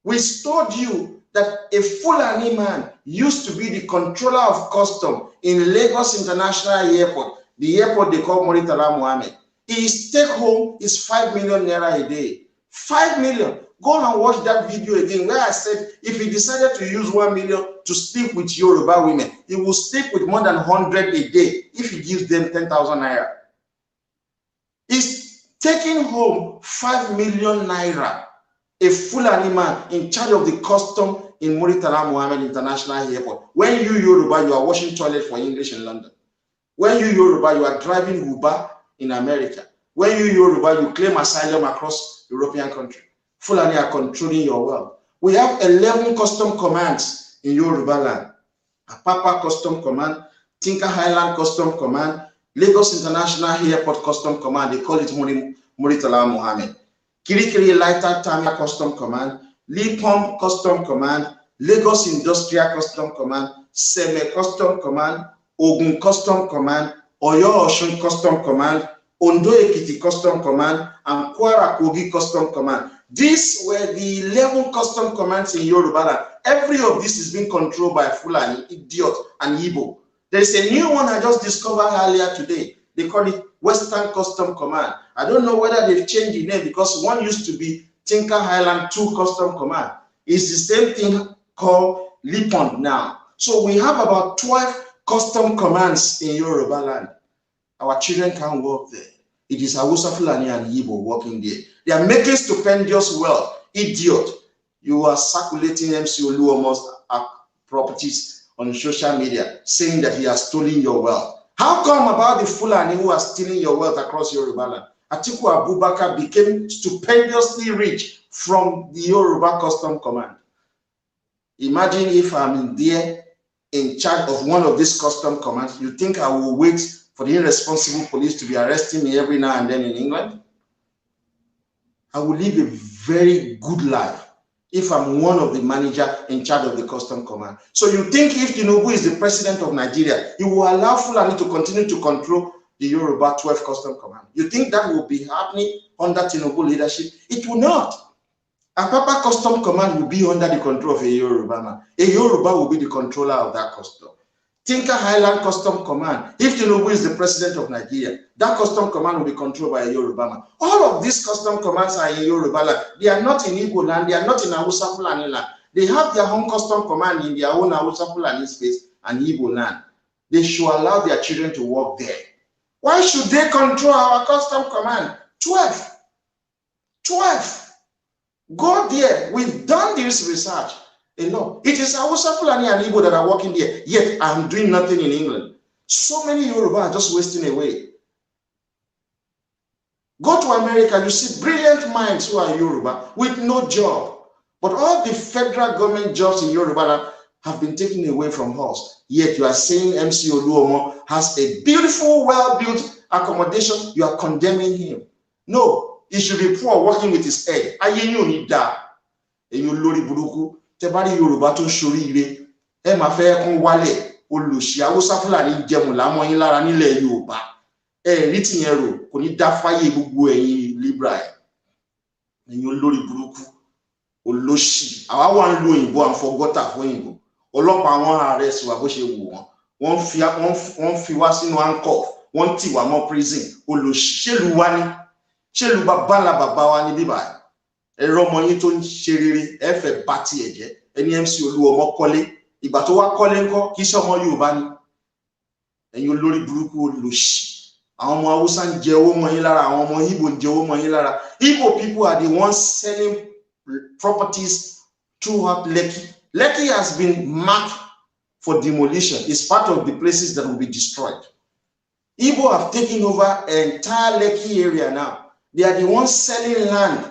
We told you that a Fulani man used to be the controller of custom in Lagos International Airport, the airport they call Muritala Mohammed. His take home is 5 million naira a day. 5 million. Go and watch that video again where I said if he decided to use 1 million to sleep with Yoruba women, he will sleep with more than 100 a day if he gives them 10,000 naira. He's taking home 5 million naira. A Fulani man in charge of the custom in Muritala Mohammed International Airport. When you Yoruba, you are washing toilet for English in London. When you Yoruba, you are driving Uber in America. When you Yoruba, you claim asylum across European countries. Fulani are controlling your wealth. We have 11 custom commands in Yorubaland. Apapa Custom Command, Tinker Highland Custom Command, Lagos International Airport Custom Command, they call it Muritala Mohammed. Kirikiri Lighter Tamia Custom Command, Lee Pump Custom Command, Lagos Industrial Custom Command, Seme Custom Command, Ogun Custom Command, Oyo Osun Custom Command, Ondo Ekiti Custom Command, and Kwara Kogi Custom Command. These were the 11 custom commands in Yorubaland. Every of this is being controlled by Fulani, idiot, and Igbo. There's a new one I just discovered earlier today. They call it Western Custom Command. I don't know whether they've changed the name because one used to be Tinker Highland 2 Custom Command. It's the same thing called Lipon now. So we have about 12 custom commands in Yorubaland. Our children can't work there. It is Hausa, Fulani, and Igbo working there. They are making stupendous wealth. Idiot. You are circulating MC Oluomo's properties on social media saying that he has stolen your wealth. How come about the Fulani who are stealing your wealth across Yorubaland? Atiku Abubakar became stupendously rich from the Yoruba Custom Command. Imagine if I'm there in charge of one of these custom commands. You think I will wait for the irresponsible police to be arresting me every now and then in England? I will live a very good life if I'm one of the manager in charge of the custom command. So you think if Tinubu is the president of Nigeria, he will allow Fulani to continue to control the Yoruba 12 custom command? You think that will be happening under Tinubu leadership? It will not. Apapa custom command will be under the control of a Yoruba man. A Yoruba will be the controller of that custom. Tinker Highland Custom Command, if Tinubu is the president of Nigeria, that custom command will be controlled by a Yoruba man. All of these custom commands are in Yoruba land. They are not in Igbo land, they are not in Hausa Fulani land. They have their own custom command in their own Hausa Fulani space and Igbo land. They should allow their children to work there. Why should they control our custom command? 12. 12. Go there. We've done this research. No, it is Hausa, Fulani, and Igbo that are working there, yet I'm doing nothing in England. So many Yoruba are just wasting away. Go to America, you see brilliant minds who are Yoruba with no job. But all the federal government jobs in Yoruba have been taken away from us. Yet you are saying MC Oluomo has a beautiful, well-built accommodation. You are condemning him. No, he should be poor working with his head. Ayenyu ni da. Enyu lori buruku. Tebari Yoruba tó ṣoríire ẹ máa fẹ́ kún wálẹ̀ olùṣì Hausa Fulani jẹmù lámọ́ yín lára nílẹ̀ Yorùbá ẹ rí tìyẹn rò kò ní dá fáyé gbogbo ẹ̀yin Libra ẹ̀ ẹ̀yin olórí burúkú olóṣì àwa wà ń lo òyìnbó àfọgọ́tà fún òyìnbó ọlọ́pàá wọn ààrẹ sí wa bó ṣe wù wọ́n wọ́n fi wá sínú handcuff wọ́n tì wá mọ́ prison olóṣì ṣèlú wa ní ṣèlú bàbá wa ní bíbá ẹ̀rọ ọmọ yín tó ń ṣe rere ẹ fẹ́ bá tiẹ̀ jẹ́ ẹni MC Oluomo kọ́lé ìgbà tó wá kọ́lé ńkọ́ kì í ṣe ọmọ Yorùbá ni ẹ̀yin olórí burúkú olóṣì àwọn ọmọ Hausa ń jẹ owó mọ́ yín lára àwọn ọmọ Igbo ń jẹ owó mọ́ yín lára. Igbo people are the ones selling properties throughout Lekki. Lekki has been marked for demolition. It's part of the places that will be destroyed. Igbo have taken over an entire Lekki area now. They are the ones selling land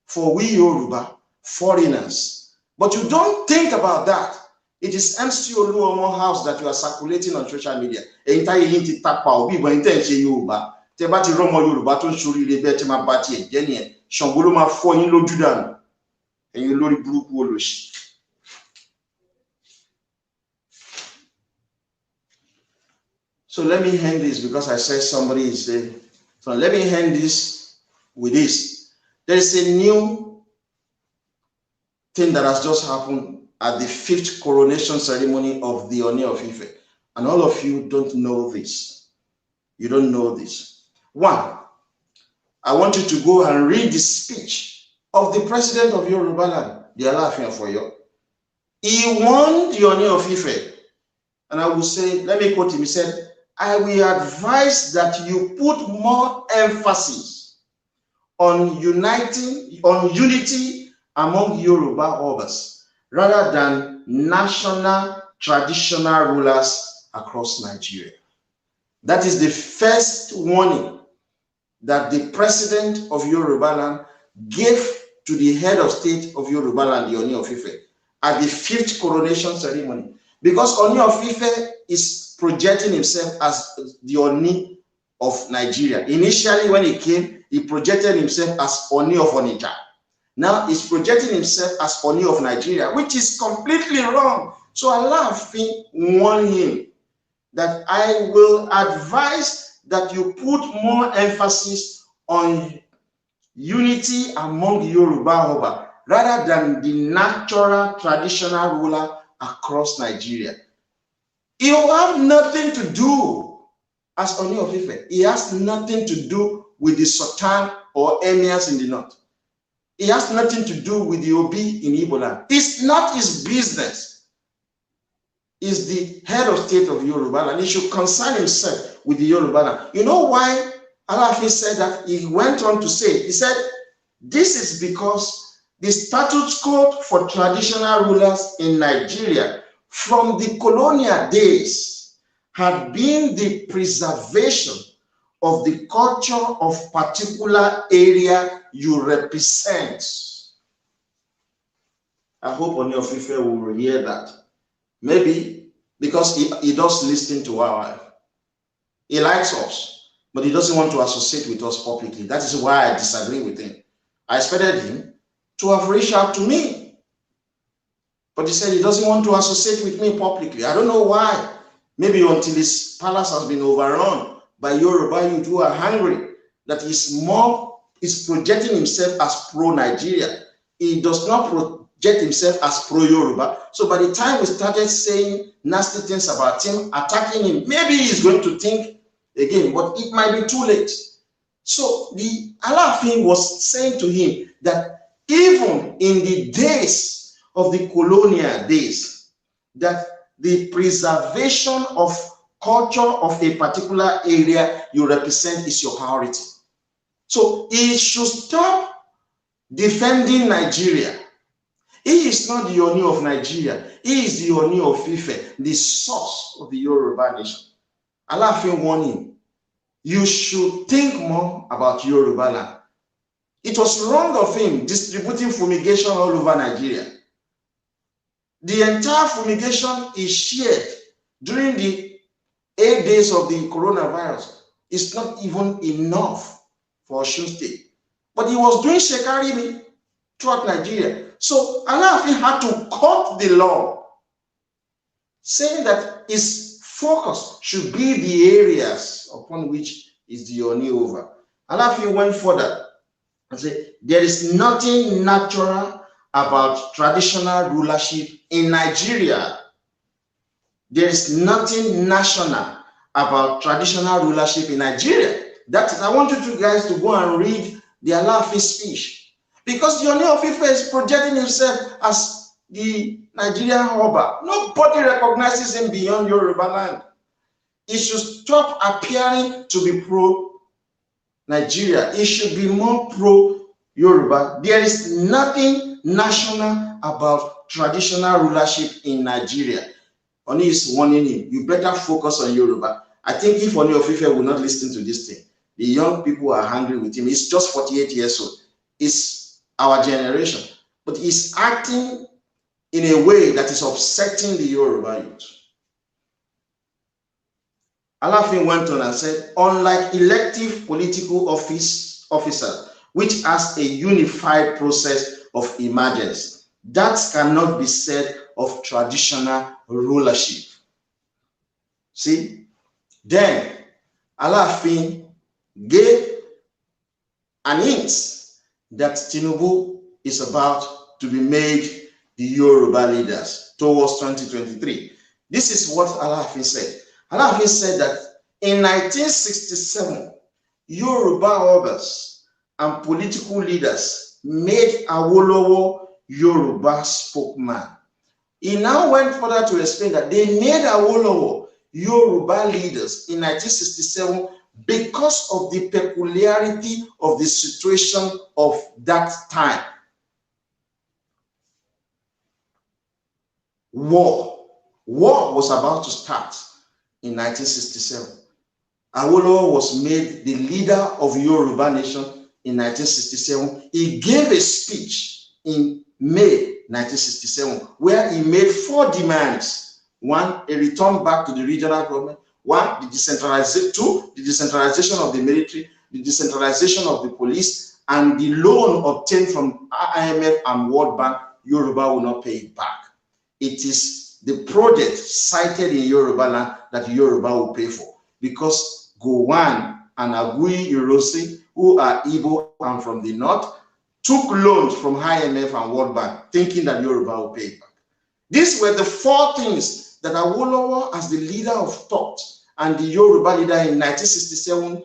for we Yoruba, foreigners. But you don't think about that. It is MC Oluomo house that you are circulating on social media. Entire hinti tapa obi bo intense Yoruba. Te ba ti romo Yoruba tó ṣoríire be te ma ba ti e je ni Ṣàngó ló ma fọ́ yín lójú dànù. Ẹ̀yin lórí burúkú olóṣì. So let me end this because I said somebody is there. So let me end this with this. There is a new thing that has just happened at the 5th coronation ceremony of the Oni of Ife. And all of you don't know this. You don't know this. One, I want you to go and read the speech of the president of Yorubaland, the Alaafin of Oyo. He warned the Oni of Ife. And I will say, let me quote him. He said, I will advise that you put more emphasis on unity among Yoruba Obas rather than national traditional rulers across Nigeria. That is the first warning that the president of Yorubaland gave to the head of state of Yorubaland, the Oni of Ife, at the 5th coronation ceremony. Because Oni of Ife is projecting himself as the Oni of Nigeria. Initially, when he came, he projected himself as Oni of Onitsha. Now he's projecting himself as Oni of Nigeria, which is completely wrong. So Alaafin warned him that I will advise that you put more emphasis on unity among Yoruba Oba rather than the natural traditional ruler across Nigeria. It will have nothing to do as Oni of Ife. It has nothing to do with the Sultan or emirs in the north. It has nothing to do with the Obi in Igbo land. It's not his business. He's the head of state of Yoruba and he should concern himself with the Yoruba land. You know why Alaafin said that? He went on to say, he said, this is because the statute code for traditional rulers in Nigeria from the colonial days had been the preservation of the culture of particular area you represent. I hope Oni of Ife will hear that. Maybe because he does listen to our life. He likes us, but he doesn't want to associate with us publicly. That is why I disagree with him. I expected him to have reached out to me, but he said he doesn't want to associate with me publicly. I don't know why. Maybe until his palace has been overrun by Yoruba youth who are hungry, that is projecting himself as pro-Nigeria. He does not project himself as pro-Yoruba. So by the time we started saying nasty things about him, attacking him, maybe he's going to think again, but it might be too late. So the Alaafin was saying to him that even in the days of the colonial days, that the preservation of culture of a particular area you represent is your priority. So he should stop defending Nigeria. He is not the Oni of Nigeria. He is the Oni of Ife, the source of the Yoruba nation. Alaafin warned him, you should think more about Yoruba land. It was wrong of him distributing fumigation all over Nigeria. The entire fumigation is shared during the 8 days of the coronavirus. It's not even enough for Osun State. But he was doing Shekarimi throughout Nigeria. So Alaafin had to cut the law, saying that his focus should be the areas upon which is the Oni over. Alaafin went further and said, there is nothing natural about traditional rulership in Nigeria. There is nothing national about traditional rulership in Nigeria. That is, I want you guys to go and read the Alaafin speech. Because the Oni of Ife is projecting himself as the Nigerian Oba. Nobody recognizes him beyond Yorubaland. He should stop appearing to be pro-Nigeria. He should be more pro-Yoruba. There is nothing national about traditional rulership in Nigeria. Oni is warning him, you better focus on Yoruba. I think if Oni of Ife will not listen to this thing, the young people are hungry with him. He's just 48 years old. It's our generation. But he's acting in a way that is upsetting the Yoruba youth. Alaafin went on and said, unlike elective political officers, which has a unified process of emergence, that cannot be said of traditional rulership. See, Then Alaafin gave an hint that Tinubu is about to be made the Yoruba leaders towards 2023. This is what Alaafin said. Alaafin said that in 1967, Yoruba obas and political leaders made Awolowo Yoruba spokesman. He now went further to explain that they made Awolowo Yoruba leaders in 1967 because of the peculiarity of the situation of that time. War was about to start in 1967. Awolowo was made the leader of Yoruba nation in 1967. He gave a speech in May 1967 where he made 4 demands. 1, a return back to the regional government. 1, the decentralization. 2, the decentralization of the military, the decentralization of the police, and the loan obtained from IMF and World Bank, Yoruba will not pay it back. It is the project cited in Yorubaland that Yoruba will pay for, because Gowon and Agui Ironsi, who are Igbo and from the north, took loans from IMF and World Bank, thinking that Yoruba will pay it back. These were the 4 things that Awolowo, as the leader of thought and the Yoruba leader in 1967,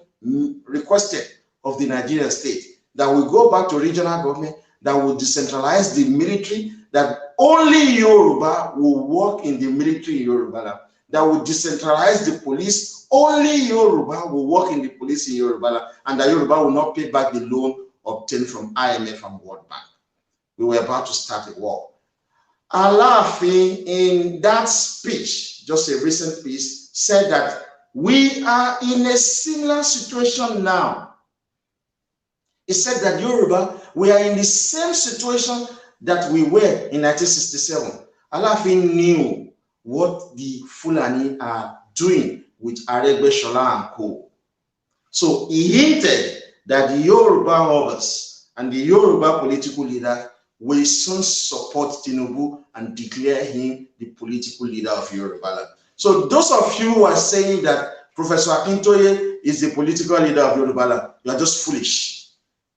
requested of the Nigerian state, that we go back to regional government, that will decentralize the military, that only Yoruba will work in the military in Yorubaland, that will decentralize the police, only Yoruba will work in the police in Yorubaland, and that Yoruba will not pay back the loan obtained from IMF and World Bank. We were about to start a war. Alaafin, in that speech, just a recent piece, said that we are in a similar situation now. He said that Yoruba, we are in the same situation that we were in 1967. Alaafin knew what the Fulani are doing with Aregbesola and co. So he hinted that the Yoruba obas and the Yoruba political leader will soon support Tinubu and declare him the political leader of Yorubaland. So those of you who are saying that Professor Akintoye is the political leader of Yorubaland, you are just foolish,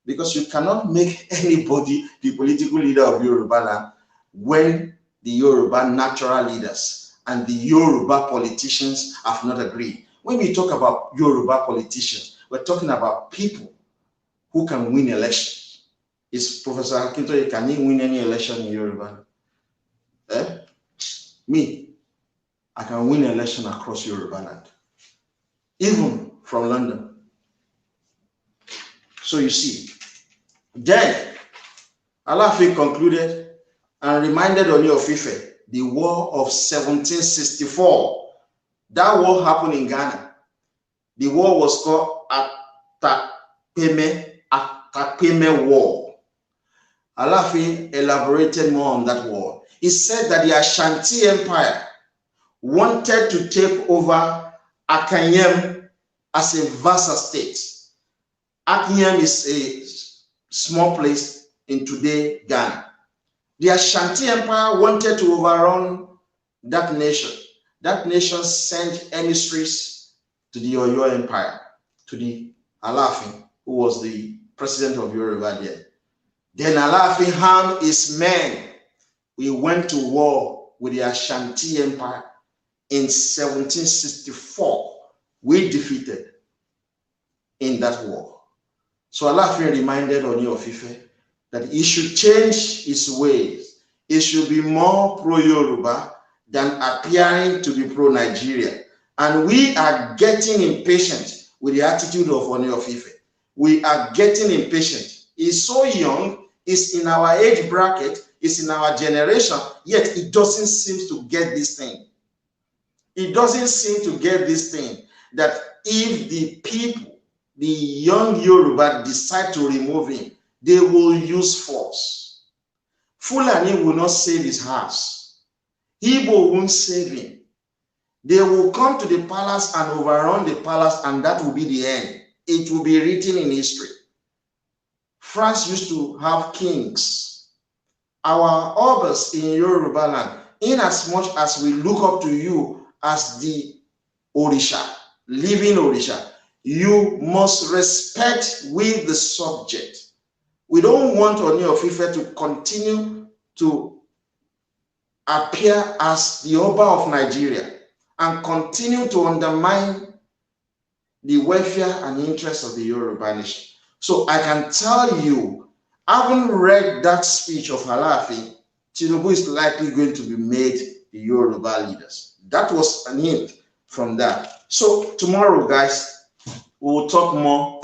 because you cannot make anybody the political leader of Yorubaland when the Yoruba natural leaders and the Yoruba politicians have not agreed. When we talk about Yoruba politicians, we're talking about people who can win elections. Is Professor Akintoye, can he win any election in Yoruba? Me, I can win an election across Yorubaland, even from London. So you see, then Alaafin concluded and reminded Oni of Ife the war of 1764. That war happened in Ghana. The war was called Atapeme War. Alaafin elaborated more on that war. He said that the Ashanti Empire wanted to take over Akanyem as a vassal state. Akanyem is a small place in today Ghana. The Ashanti Empire wanted to overrun that nation. That nation sent emissaries to the Oyo Empire, to the Alaafin, who was the president of Yoruba there. Then Alaafin armed his men. We went to war with the Ashanti Empire in 1764. We defeated in that war. So Alaafin reminded Oni of Ife that he should change his ways. He should be more pro-Yoruba than appearing to be pro-Nigeria. And we are getting impatient with the attitude of Oni of Ife. We are getting impatient. He's so young, he's in our age bracket, he's in our generation, yet he doesn't seem to get this thing. He doesn't seem to get this thing, that if the people, the young Yoruba, decide to remove him, they will use force. Fulani will not save his house. Igbo won't save him. They will come to the palace and overrun the palace, and that will be the end. It will be written in history. France used to have kings. Our obas in Yorubaland, in as much as we look up to you as the Orisha, living Orisha, you must respect with the subject. We don't want Ooni of Ife to continue to appear as the Oba of Nigeria and continue to undermine the welfare and interests of the Yoruba nation. So I can tell you, having read that speech of Alaafin, Tinubu is likely going to be made the Yoruba leaders. That was an hint from that. So tomorrow, guys, we will talk more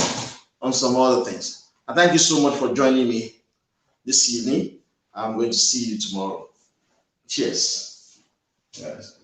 on some other things. And thank you so much for joining me this evening. I'm going to see you tomorrow. Cheers. Yes.